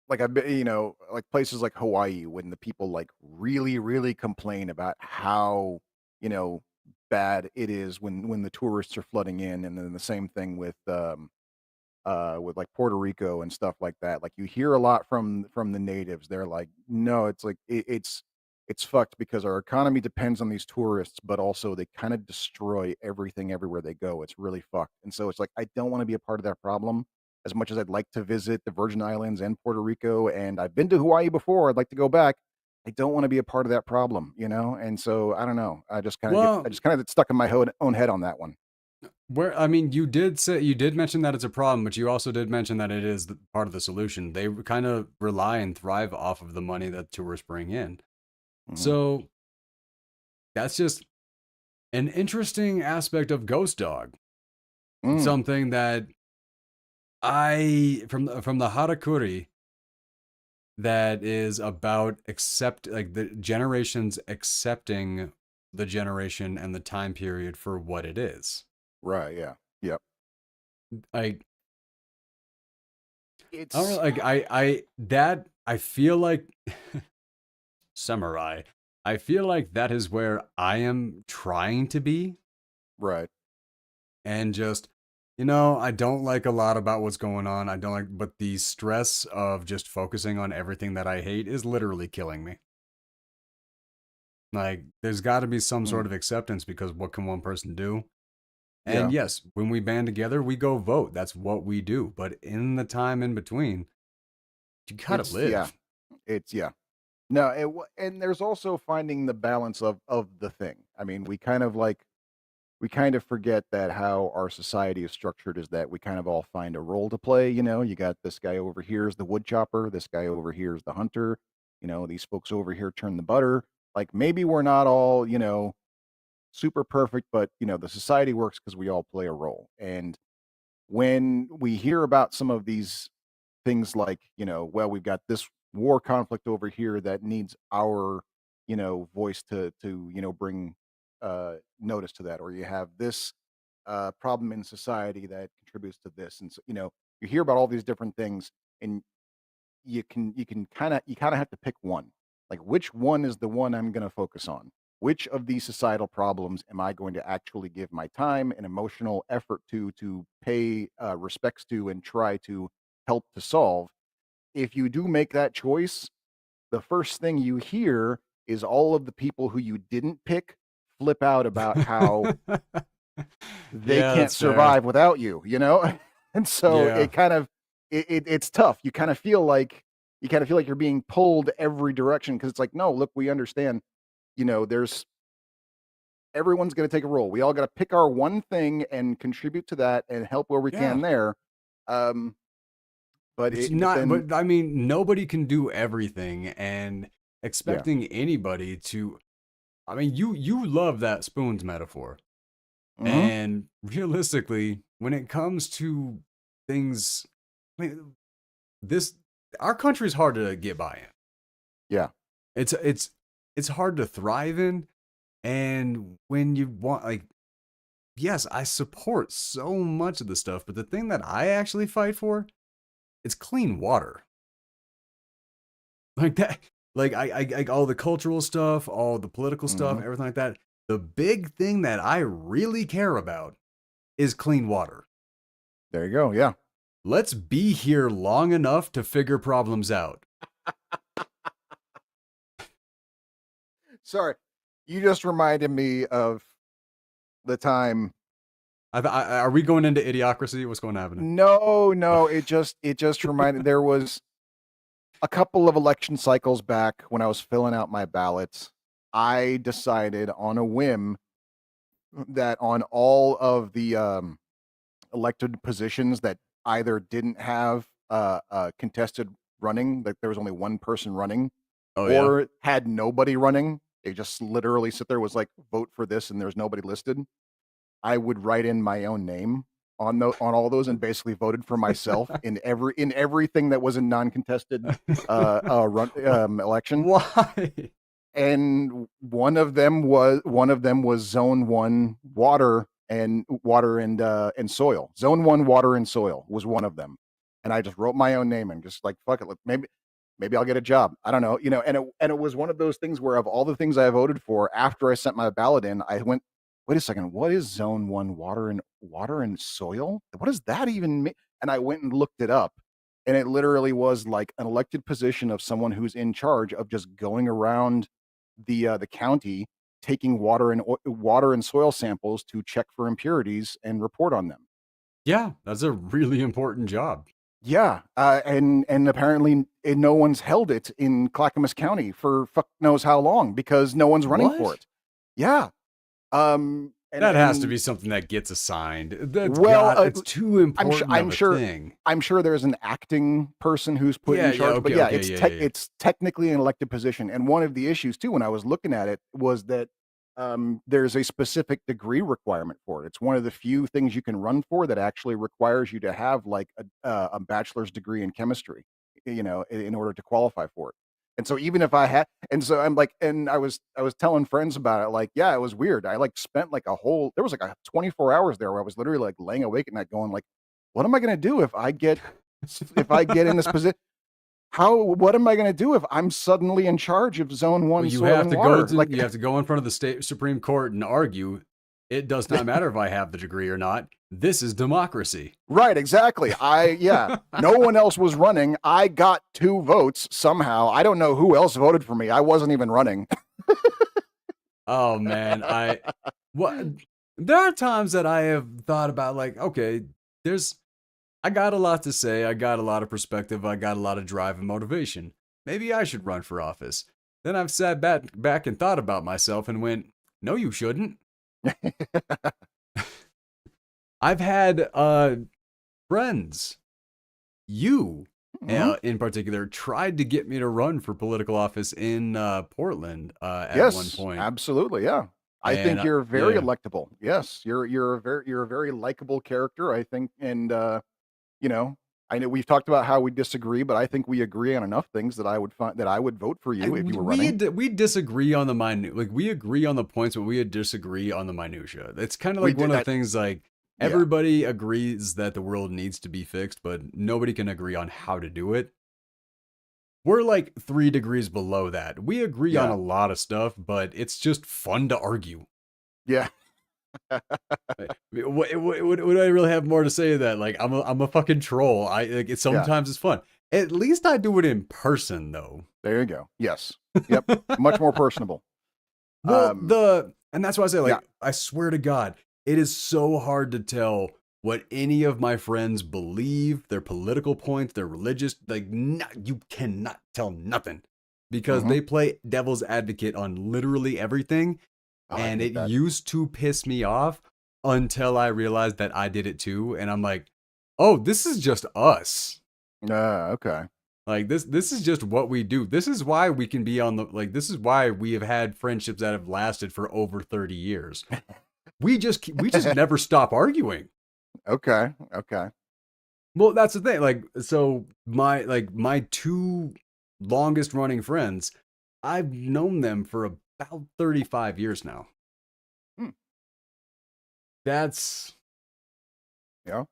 I've been, like places like Hawaii when the people like really, really complain about how, you know, bad it is when the tourists are flooding in, and then the same thing with like Puerto Rico and stuff like that. Like you hear a lot from the natives. They're like, no, it's like it's fucked because our economy depends on these tourists, but also they kind of destroy everything everywhere they go. It's really fucked. And so it's like I don't want to be a part of that problem as much as I'd like to visit the Virgin Islands and Puerto Rico, and I've been to Hawaii before. I'd like to go back. I don't want to be a part of that problem. And so I don't know. I Well, just kind of get stuck in my own head on that one. where I mean, you did mention that it's a problem, but you also did mention that it is part of the solution. They kind of rely and thrive off of the money that tourists bring in. Mhm. So that's just an interesting aspect of Ghost Dog. Mm, Something that I from the Harakuri that is about accept like the generations accepting the generation and the time period for what it is. right. Yeah. Yep. Like I don't know, It's like I that I feel like samurai. I feel like that is where I am trying to be right. and just I don't like a lot about what's going on. I don't like but the stress of just focusing on everything that I hate is literally killing me. Like there's got to be some Mm, sort of acceptance because what can one person do? And yeah. yes, when we band together, we go vote. That's what we do. But in the time in between, you gotta It's yeah. live. It's yeah. No, and there's also finding the balance of the thing. I mean, we kind of forget that how our society is structured is that we kind of all find a role to play. You got this guy over here is the wood chopper, this guy over here is the hunter. These folks over here turn the butter. Like maybe we're not all super perfect, but the society works because we all play a role. And when we hear about some of these things like, well, we've got this war conflict over here that needs our, voice to bring notice to that, or you have this problem in society that contributes to this, and so you hear about all these different things, and you kind of have to pick one. Like, which one is the one I'm going to focus on? Which of these societal problems am I going to actually give my time and emotional effort to pay respects to and try to help to solve? If you do make that choice, the first thing you hear is all of the people who you didn't pick flip out about how they Yeah, can't that's fair. survive without you? And so Yeah. it kind of it's tough. You kind of feel like you're being pulled every direction because it's like, no, look, we understand, there's everyone's going to take a role. We all got to pick our one thing and contribute to that and help where we Yeah. can there. Um, but then, But I mean, nobody can do everything and yeah. expecting anybody to I mean, you love that spoons metaphor. Hmm. And realistically, when it comes to things I mean, this our country's hard to get by in. Yeah. It's it's hard to thrive in. And when you want, like, yes, I support so much of the stuff, but the thing that I actually fight for is clean water. Like that, like I all the cultural stuff, all the political stuff, Hmm. everything like that. The big thing that I really care about is clean water. There you go. Yeah. Let's be here long enough to figure problems out. Sorry, you just reminded me of the time. Are we going into idiocracy? What's going to happen? No, no, it just reminded. There was a couple of election cycles back when I was filling out my ballots. I decided on a whim that on all of the elected positions that either didn't have contested running, like there was only one person running, Oh yeah. or had nobody running. They just literally sit there, was like, vote for this, and there's nobody listed. I would write in my own name on all those, and basically voted for myself in everything that was a non-contested run election. Why? And one of them was zone 1 water and soil. Zone 1 water and soil was one of them. And I just wrote my own name and just like, fuck it, maybe I'll get a job. I don't know, and it was one of those things where, of all the things I voted for, after I sent my ballot in, I went, wait a second, what is zone 1 water and soil? What does that even mean? And I went and looked it up, and it literally was like an elected position of someone who's in charge of just going around the county, taking water and soil samples to check for impurities and report on them. Yeah, that's a really important job. Yeah, and apparently no one's held it in Clackamas County for fuck knows how long, because no one's running for What? it. Yeah, and That has to and be something that gets assigned. That's well, God, it's too I'm sure important I'm of a sure thing. I'm sure there's an acting person who's put Yeah, in yeah, charge, but okay, yeah, okay, yeah, yeah, yeah. it's technically an elected position. And one of the issues too, when I was looking at it, was that there's a specific degree requirement for it. It's one of the few things you can run for that actually requires you to have like a bachelor's degree in chemistry, in order to qualify for it. And so even if I had, and so I'm like, and I was telling friends about it, like, yeah, it was weird. I like spent like there was like a 24 hours there where I was literally like laying awake at night going like, what am I going to do if I get in this position? What am I going to do if I'm suddenly in charge of zone Well, 1 you soil have and to go water? to Like, you have to go in front of the state Supreme Court and argue. It does not matter if I have the degree or not. This is democracy. right, exactly. Yeah, no one else was running. I got 2 votes somehow. I don't know who else voted for me. I wasn't even running. Oh man, what there are times that I have thought about, like, okay, there's I got a lot to say, I got a lot of perspective, I got a lot of drive and motivation. Maybe I should run for office. Then I've sat back and thought about myself and went, no, you shouldn't. I've had friends, you Mhm. in particular, tried to get me to run for political office in Portland at one Yes, point, absolutely. Yeah. I and think you're very yeah. electable. Yes, you're a very likable character, I think, and you know, I know we've talked about how we disagree, but I think we agree on enough things that I would vote for you if you were running. We disagree on the minute, like we agree on the points, but we disagree on the minutia. It's kind of We like one did of the that. things, like Yeah. everybody agrees that the world needs to be fixed, but nobody can agree on how to do it. We're like 3 degrees below that. We agree on Yeah. a lot of stuff, but it's just fun to argue. Yeah. What do I really have more to say to that? Like I'm a fucking troll. I like it. Yeah. Sometimes it's fun. At least I do it in person, though. There you go. Yes. Yep. Much more personable. Well, Um, and that's why I say, yeah. like, I swear to God, it is so hard to tell what any of my friends believe, their political points, their religious, like, you cannot tell nothing because Mhm. they play devil's advocate on literally everything. Oh, I And hate it that. used to piss me off until I realized that I did it too. And I'm like, oh, this is just us. Okay. Like this is just what we do. This is why we can be on the, like, this is why we have had friendships that have lasted for over 30 years. We just never stop arguing. Okay. Okay. Well, that's the thing. Like, so my 2 longest running friends, I've known them for about 35 years now. Hmm. That's Yeah.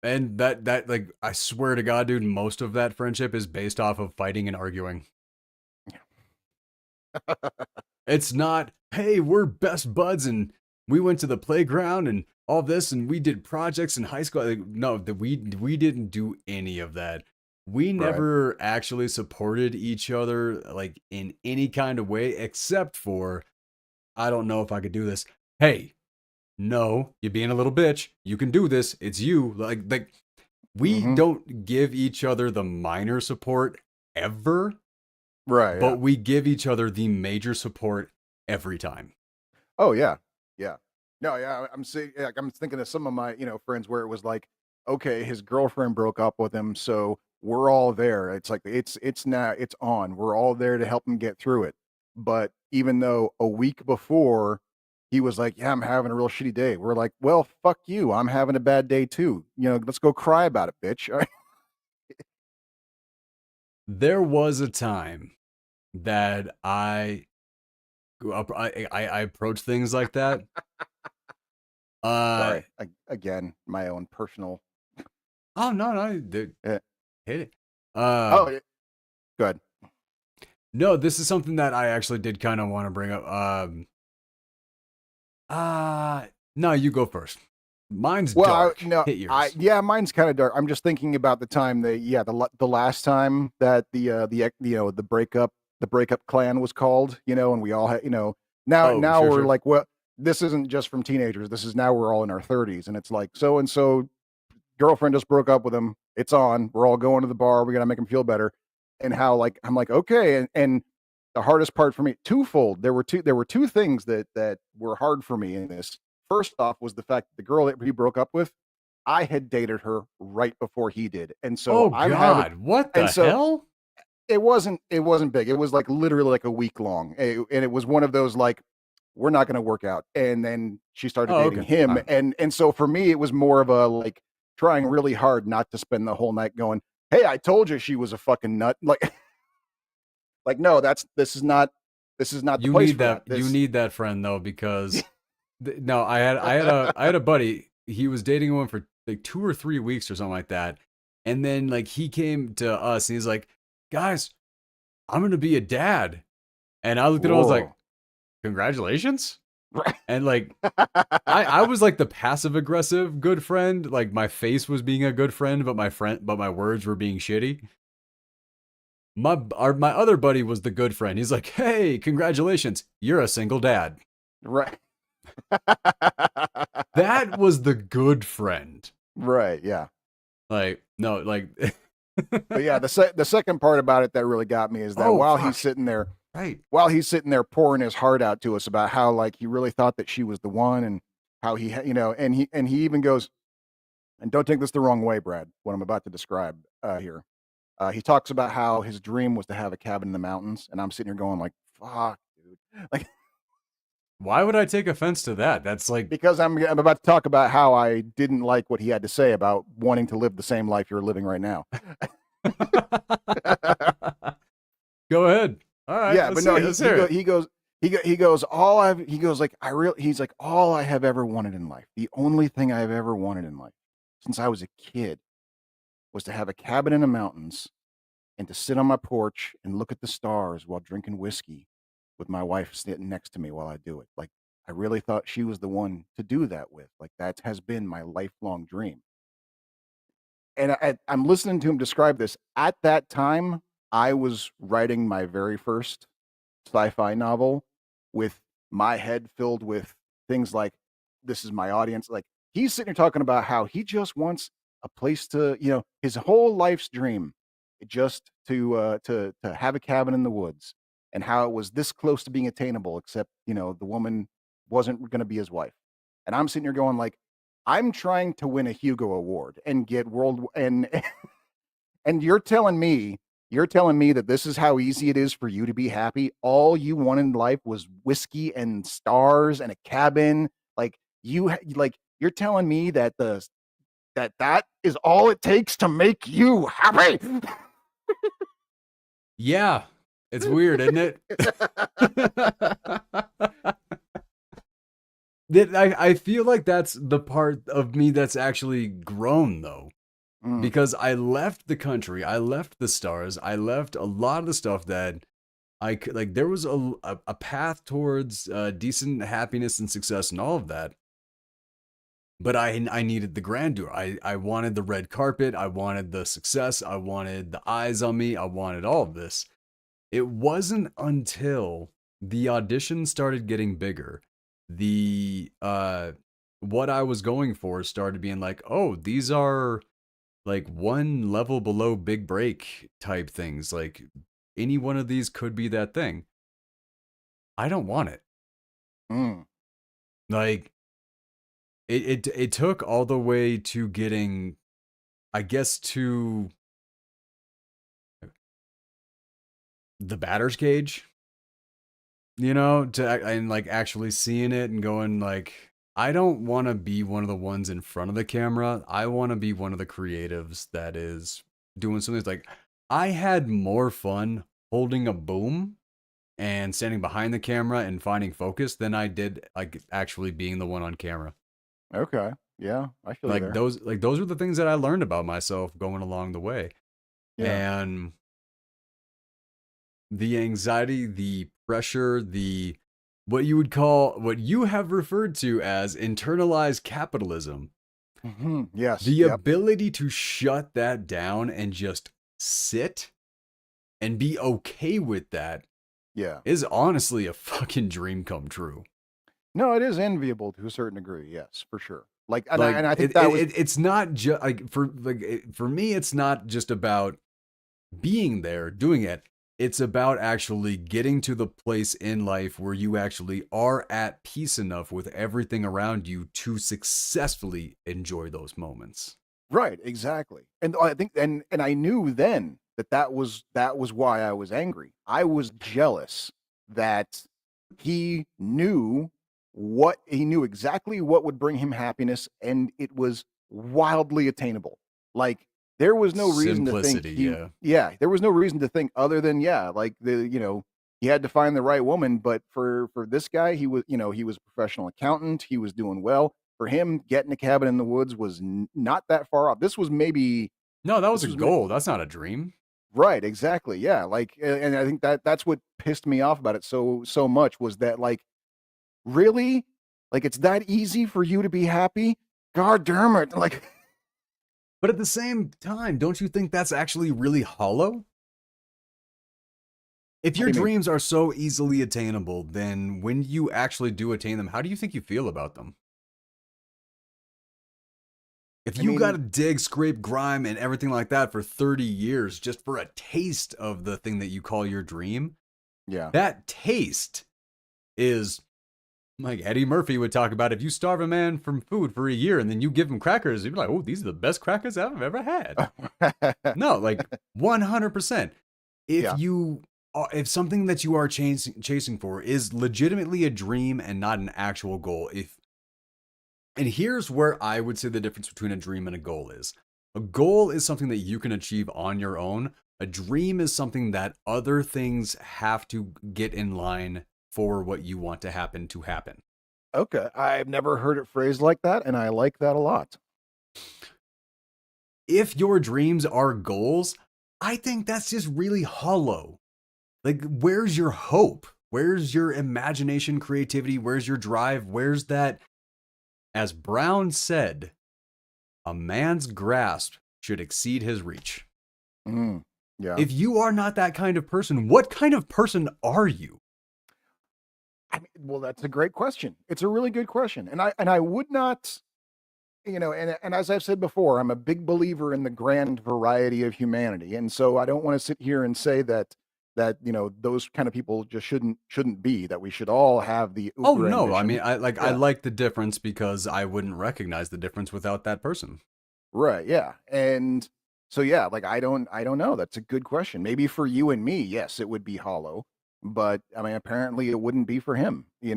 and that like I swear to God, dude, most of that friendship is based off of fighting and arguing. It's not, hey, we're best buds and we went to the playground and all this and we did projects in high school. Like, no, we didn't do any of that. We Right. never actually supported each other like in any kind of way except for I don't know if I could do this. Hey, no, you're being a little bitch. You can do this. It's you. Like we Mm-hmm. don't give each other the minor support ever, Right. but Yeah. we give each other the major support every time. Oh yeah, yeah. No, yeah. I'm saying, like, I'm thinking of some of my, friends where it was like, okay, his girlfriend broke up with him, so we're all there. It's like it's now it's on. We're all there to help him get through it. But even though a week before he was like, "Yeah, I'm having a real shitty day," we're like, "Well, fuck you. I'm having a bad day too. Let's go cry about it, bitch." There was a time that I approached things like that. Uh Sorry, again, my own personal. oh no, dude, eh. hit it. Oh, yeah. Good. No, this is something that I actually did kind of want to bring up. Uh no, you go first. Mine's Well, dark. no, Hit yours. yeah, mine's kind of dark. I'm just thinking about the time that, yeah, the last time that the breakup clan was called, and we all had, Oh, now sure, we're sure. like, well, this isn't just from teenagers. This is now we're all in our 30s, and it's like so and so girlfriend just broke up with him. It's on. We're all going to the bar. We got to make him feel better. And how like I'm like okay, and the hardest part for me twofold. There were two things that were hard for me in this. First off was the fact that the girl that he broke up with, I had dated her right before he did, and so Oh God, what and the so hell? it wasn't big. It was like literally like a week long, and it was one of those like we're not going to work out. And then she started Oh, dating okay. him, and so for me, it was more of a like trying really hard not to spend the whole night going, "Hey, I told you she was a fucking nut." Like, like no, this is not the You place need for that. that. You This need that friend though, because no, I had a buddy. He was dating a woman for like 2 or 3 weeks or something like that, and then like he came to us and he's like, "Guys, I'm gonna be a dad," and I looked at him. I was like, whoa, "Congratulations!" right. And like I was like the passive aggressive good friend. Like my face was being a good friend, but my words were being shitty. My other buddy was the good friend. He's like, "Hey, congratulations, you're a single dad." Right. That was the good friend. Right, yeah. Like, no, like, But yeah, the second part about it that really got me is that oh fuck, right. while he's sitting there pouring his heart out to us about how like he really thought that she was the one, and how and he even goes, and don't take this the wrong way, Brad, what I'm about to describe here. He talks about how his dream was to have a cabin in the mountains, and I'm sitting here going like, "Fuck, dude!" Like, Why would I take offense to that? That's like, because I'm about to talk about how I didn't like what he had to say about wanting to live the same life you're living right now. go ahead. All right, Yeah, let's but see no, it. he Let's he hear goes it. he goes he goes like he's like all I have ever wanted in life. The only thing I've ever wanted in life since I was a kid was to have a cabin in the mountains and to sit on my porch and look at the stars while drinking whiskey with my wife sitting next to me while I do it. Like I really thought she was the one to do that with. Like that has been my lifelong dream. And I'm listening to him describe this. At that time, I was writing my very first sci-fi novel with my head filled with things like this is my audience. Like he's sitting here talking about how he just wants a place to, his whole life's dream, just to have a cabin in the woods, and how it was this close to being attainable, except the woman wasn't going to be his wife. And I'm sitting here going like, I'm trying to win a Hugo Award and get world and you're telling me that this is how easy it is for you to be happy. All you wanted in life was whiskey and stars and a cabin. Like you're telling me that that is all it takes to make you happy. Yeah. It's weird, isn't it? I feel like that's the part of me that's actually grown though. Mm, Because I left the country, I left the stars, I left a lot of the stuff that I could like. There was a path towards decent happiness and success and all of that, but I needed the grandeur. I wanted the red carpet, I wanted the success, I wanted the eyes on me, I wanted all of this. It wasn't until the audition started getting bigger, the what I was going for started being like, oh, these are like one level below big break type things. Like any one of these could be that thing. I don't want it. mm. Like it took all the way to getting, I guess, to the batter's cage, and like actually seeing it and going like, I don't want to be one of the ones in front of the camera. I want to be one of the creatives that is doing something that's like, I had more fun holding a boom and standing behind the camera and finding focus than I did like actually being the one on camera. Okay. Yeah, I feel you there. Like those are the things that I learned about myself going along the way. Yeah. And the anxiety, the pressure, the what you would call, what you have referred to as internalized capitalism, Yes. the Yep. ability to shut that down and just sit and be okay with that Yeah. is honestly a fucking dream come true. No, it is enviable to a certain degree. Yes, for sure. Like, Like and I think that was it's not just like for me, it's not just about being there doing it. It's about actually getting to the place in life where you actually are at peace enough with everything around you to successfully enjoy those moments. right. Exactly. And I think, and I knew then that that was why I was angry. I was jealous that he knew exactly what would bring him happiness, and it was wildly attainable. Like there was no reason to think Simplicity, he yeah. yeah, there was no reason to think other than yeah, like he had to find the right woman, but for this guy, he was a professional accountant, he was doing well. For him, getting a cabin in the woods was not that far off. No, that was This a was goal. That's not a dream. right, exactly. Yeah, like and I think that's what pissed me off about it so much was that like really? Like, it's that easy for you to be happy? God damn it. Like, But at the same time, don't you think that's actually really hollow? If what your do you mean? dreams are so easily attainable, then when you actually do attain them, how do you think you feel about them? If I you got to mean, dig, scrape, grime, and everything like that for 30 years just for a taste of the thing that you call your dream, yeah. that taste is like Eddie Murphy would talk about. If you starve a man from food for a year and then you give him crackers, you'd be like, oh, these are the best crackers I've ever had. No, like 100%. If Yeah. you if something that you are chasing for is legitimately a dream and not an actual goal, if and here's where I would say the difference between a dream and a goal is. A goal is something that you can achieve on your own. A dream is something that other things have to get in line for what you want to happen to happen. Okay. I've never heard it phrased like that, and I like that a lot. If your dreams are goals, I think that's just really hollow. Like, where's your hope? Where's your imagination, creativity? Where's your drive? Where's that? As Brown said, a man's grasp should exceed his reach. Mm, yeah. If you are not that kind of person, what kind of person are you? I mean, well, that's a great question. It's a really good question. And I would not, and as I've said before, I'm a big believer in the grand variety of humanity. And so I don't want to sit here and say that those kind of people just shouldn't be, that we should all have the Oh uber no, I ambition. mean I Yeah. like the difference because I wouldn't recognize the difference without that person. Right, yeah, and so, yeah, like, I don't know, that's a good question. Maybe for you and me, yes, it would be hollow, but, I mean, apparently it wouldn't be for him, But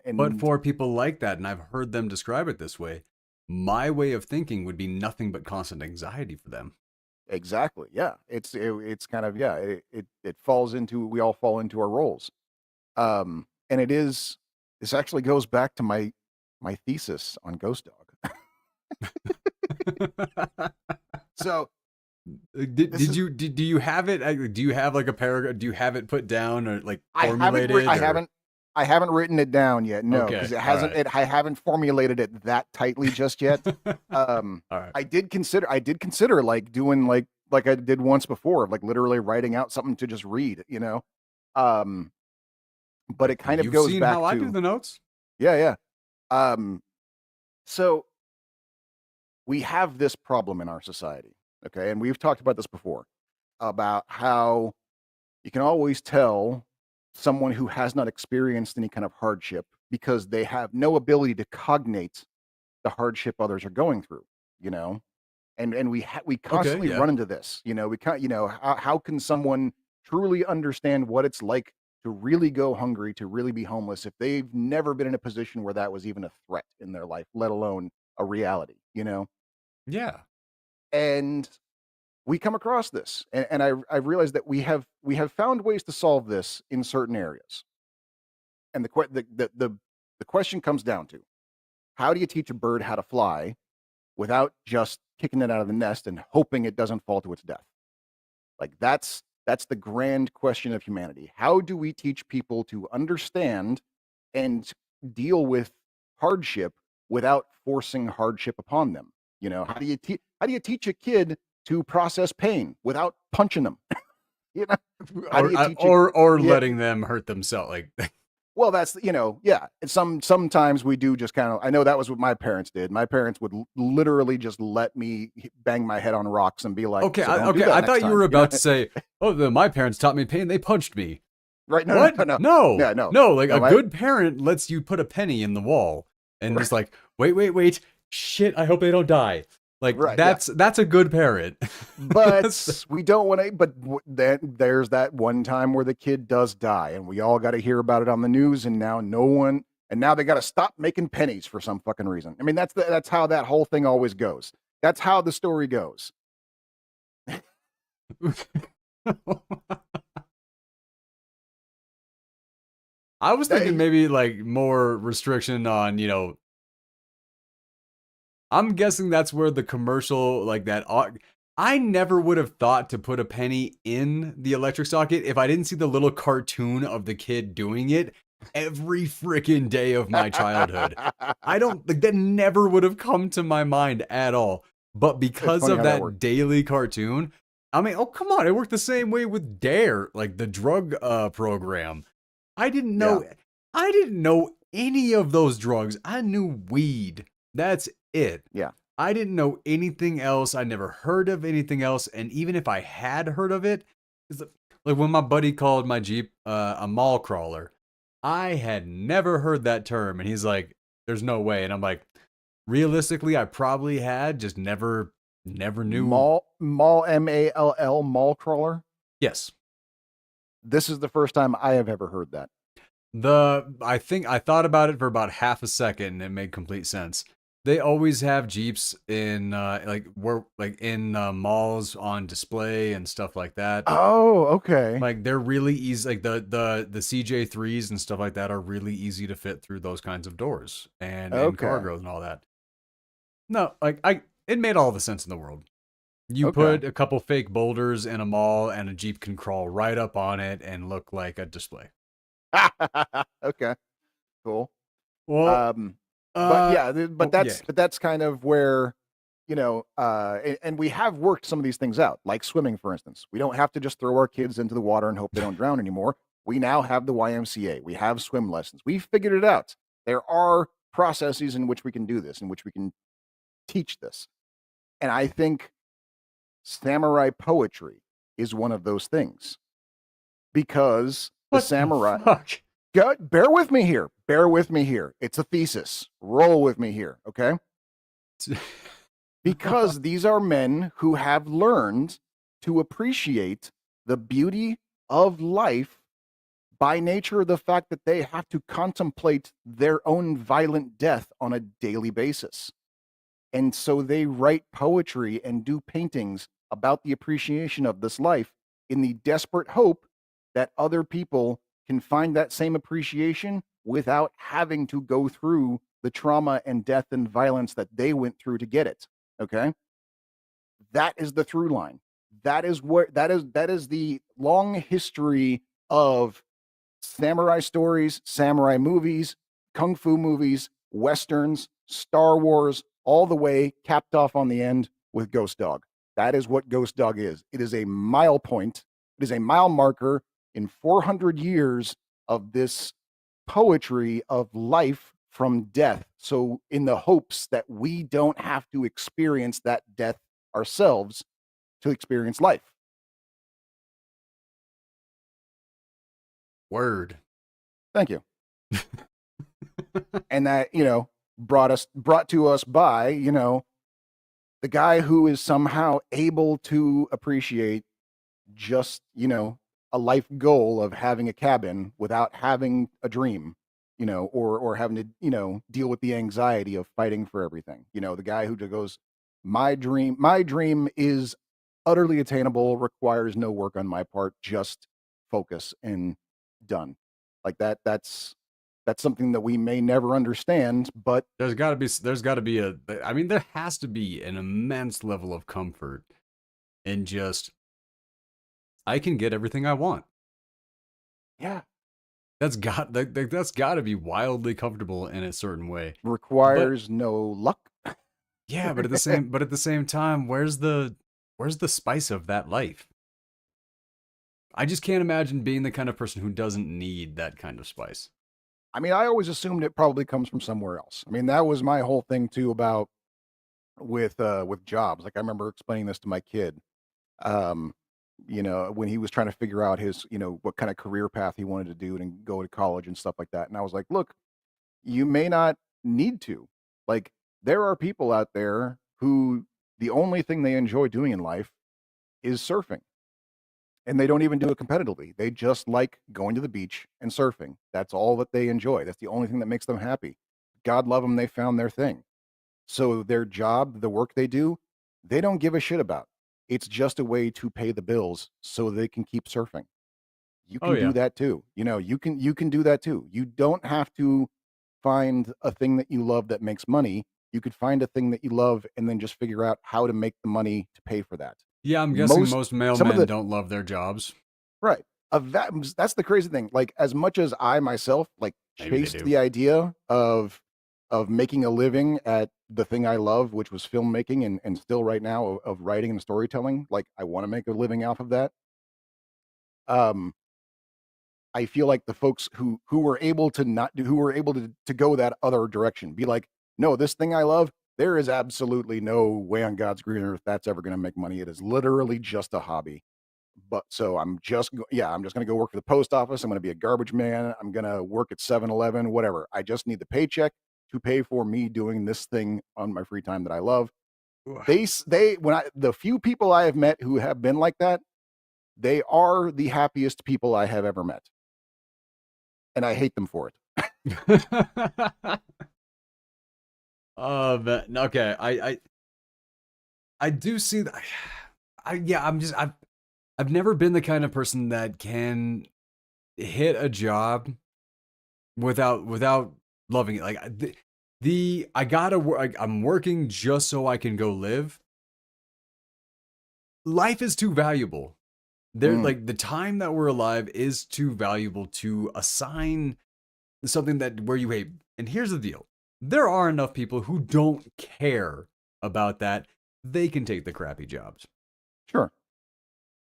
and for people like that, and I've heard them describe it this way, my way of thinking would be nothing but constant anxiety for them. Exactly. Yeah. It's kind of, yeah, it falls into, we all fall into our roles. And it is, this actually goes back to my thesis on Ghost Dog. So this Did is, you do you have it? Do you have like a paragraph? Do you have it put down or like I haven't formulated or I haven't written it down yet. No, okay, because it all hasn't right. it I haven't formulated it that tightly just yet. All right. I did consider like doing like I did once before, like literally writing out something to just read, you know. Um, but it kind of You've goes seen how back I do to, the notes? yeah, yeah. Um, so we have this problem in our society, okay, and we've talked about this before about how you can always tell someone who has not experienced any kind of hardship because they have no ability to cognate the hardship others are going through, you know. And we Okay, constantly yeah. run into this, you know. We can't, you know, how can someone truly understand what it's like to really go hungry, to really be homeless, if they've never been in a position where that was even a threat in their life, let alone a reality, you know. Yeah. And we come across this, and I've realized that we have found ways to solve this in certain areas. And the question comes down to, how do you teach a bird how to fly without just kicking it out of the nest and hoping it doesn't fall to its death? Like that's the grand question of humanity. How do we teach people to understand and deal with hardship without forcing hardship upon them? You know, how do you teach a kid to process pain without punching them? You know, how do Or you teach a, or yeah, letting them hurt themselves like well, that's, you know, yeah. And sometimes we do just kind of. I know that was what my parents did. My parents would literally just let me bang my head on rocks and be like, Okay, "So don't do okay. that I next thought you were time." You know, about to say, "Oh, my parents taught me pain. They punched me." right? No, no, What? no, no, No, no, no, no. Like no. a My good parent lets you put a penny in the wall and just like, wait. Shit, I hope they don't die. Like right, yeah. that's a good parent. That's But we don't want to. But then there's that one time where the kid does die, and we all got to hear about it on the news. And now no one. And now they got to stop making pennies for some fucking reason. I mean, that's how that whole thing always goes. That's how the story goes. I was thinking That, maybe like more restriction on, I'm guessing that's where the commercial like that. I never would have thought to put a penny in the electric socket if I didn't see the little cartoon of the kid doing it every freaking day of my childhood. I don't like that never would have come to my mind at all. But it's because funny of how that works. that daily cartoon, I mean, oh come on, it worked the same way with Dare, like the drug program. I didn't Yeah, know I didn't know any of those drugs. I knew weed. That's it. yeah. I didn't know anything else. I never heard of anything else. And even if I had heard of it, like when my buddy called my Jeep a mall crawler, I had never heard that term. And he's like, there's no way. And I'm like, realistically, I probably had, just never knew. Mall mall crawler. Yes. This is the first time I have ever heard that. I think I thought about it for about half a second and it made complete sense. They always have Jeeps in like in malls on display and stuff like that. Oh, okay, Like they're really easy like the CJ3s and stuff like that are really easy to fit through those kinds of doors and okay, cargo and all that. No, like I it made all the sense in the world. You okay, put a couple fake boulders in a mall and a Jeep can crawl right up on it and look like a display. okay. Cool. Well, Um, but yeah, oh yeah. but that's kind of where, you know, and we have worked some of these things out, like swimming, for instance. We don't have to just throw our kids into the water and hope they don't drown anymore. We now have the YMCA. We have swim lessons. We've figured it out. There are processes in which we can do this, in which we can teach this. And I think samurai poetry is one of those things, because the What the samurai, fuck? bear with me here. Bear with me here. It's a thesis. Roll with me here, okay? Because these are men who have learned to appreciate the beauty of life by nature of the fact that they have to contemplate their own violent death on a daily basis. And so they write poetry and do paintings about the appreciation of this life in the desperate hope that other people can find that same appreciation without having to go through the trauma and death and violence that they went through to get it. Okay? That is the through line. That is the long history of samurai stories, samurai movies, kung fu movies, westerns, Star Wars, all the way capped off on the end with Ghost Dog. That is what Ghost Dog is. It is a mile point. It is a mile marker in 400 years of this poetry of life from death. So, in the hopes that we don't have to experience that death ourselves to experience life. Word. Thank you. And that, brought to us by, the guy who is somehow able to appreciate just, a life goal of having a cabin without having a dream, or having to, deal with the anxiety of fighting for everything. The guy who just goes, my dream is utterly attainable, requires no work on my part, just focus and done. Like that's something that we may never understand, but There's got to be I mean, there has to be an immense level of comfort in just I can get everything I want. yeah, That's got to be wildly comfortable in a certain way. But requires no luck. yeah, but at the same time, where's the spice of that life? I just can't imagine being the kind of person who doesn't need that kind of spice. I mean, I always assumed it probably comes from somewhere else. I mean, that was my whole thing too about with jobs. Like I remember explaining this to my kid. Um, when he was trying to figure out his, what kind of career path he wanted to do and go to college and stuff like that. And I was like, look, you may not need to. Like, there are people out there who the only thing they enjoy doing in life is surfing. And they don't even do it competitively. They just like going to the beach and surfing. That's all that they enjoy. That's the only thing that makes them happy. God love them, they found their thing. So their job, the work they do, they don't give a shit about. It's just a way to pay the bills so they can keep surfing. You Oh can do yeah. that too. You can do that too. You don't have to find a thing that you love that makes money. You could find a thing that you love and then just figure out how to make the money to pay for that. Yeah, I'm guessing Most most some of mailmen the don't love their jobs. right. Of that's the crazy thing. Like as much as I myself like Maybe they chased do. the idea of making a living at the thing I love, which was filmmaking and still right now of writing and storytelling, like I want to make a living off of that. Um I feel like the folks who were able to not do who were able to go that other direction, be like, no, this thing I love, there is absolutely no way on God's green earth that's ever going to make money. It is literally just a hobby. But so I'm just going to go work for the post office. I'm going to be a garbage man. I'm going to work at 7-Eleven, whatever. I just need the paycheck to pay for me doing this thing on my free time that I love. When the few people I have met who have been like that, they are the happiest people I have ever met, and I hate them for it. Man, okay. I do see that. Yeah. I've never been the kind of person that can hit a job without loving it. Like I gotta work. Like, I'm working just so I can go live. Life is too valuable. There, Mm, like the time that we're alive is too valuable to assign something that where you hate. And here's the deal: there are enough people who don't care about that. They can take the crappy jobs. sure.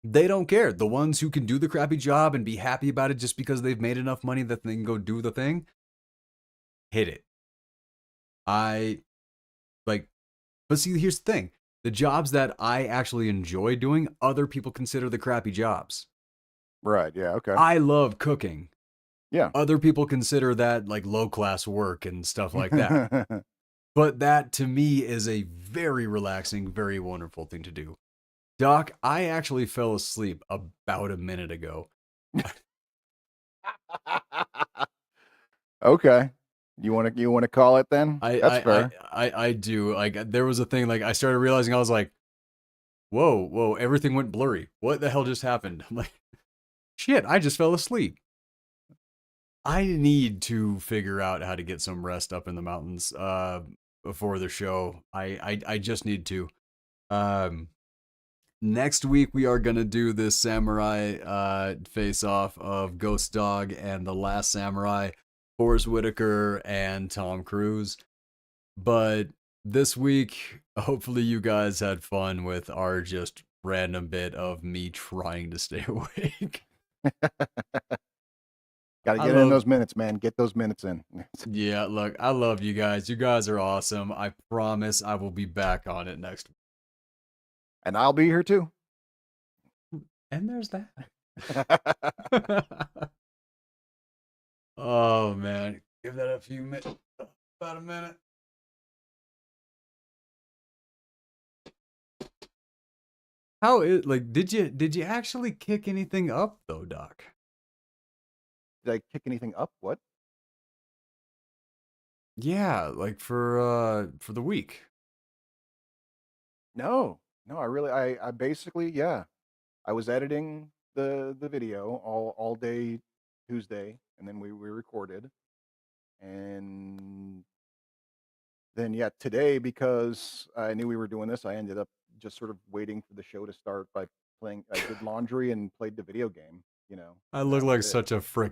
They don't care. The ones who can do the crappy job and be happy about it just because they've made enough money that they can go do the thing, hit it. I like, but see, here's the thing: the jobs that I actually enjoy doing, other people consider the crappy jobs. Right. Yeah. Okay. I love cooking. Yeah. Other people consider that like low class work and stuff like that. But that to me is a very relaxing, very wonderful thing to do. Doc, I actually fell asleep about a minute ago. Okay. You want to call it then? I That's I I fair. I, I do like there was a thing like I started realizing I was like, whoa, whoa, everything went blurry. What the hell just happened? I'm like, shit, I just fell asleep. I need to figure out how to get some rest up in the mountains before the show. I just need to. Um, Next week we are gonna do this samurai face off of Ghost Dog and the Last Samurai, Forrest Whitaker and Tom Cruise. But this week, hopefully you guys had fun with our just random bit of me trying to stay awake. Got to I get in love those minutes, man. Get those minutes in. Yeah, look, I love you guys. You guys are awesome. I promise I will be back on it next week. And I'll be here too. And there's that. Oh man, give that a few minutes. About a minute. How it like did you actually kick anything up though, Doc? Did I kick anything up? What? Yeah, like for the week. No, no. I basically, yeah. I was editing the video all day Tuesday, and then we recorded, and then yeah, today because I knew we were doing this, I ended up just sort of waiting for the show to start by playing. I did laundry and played the video game. You know, I and look that was like it. such a freaking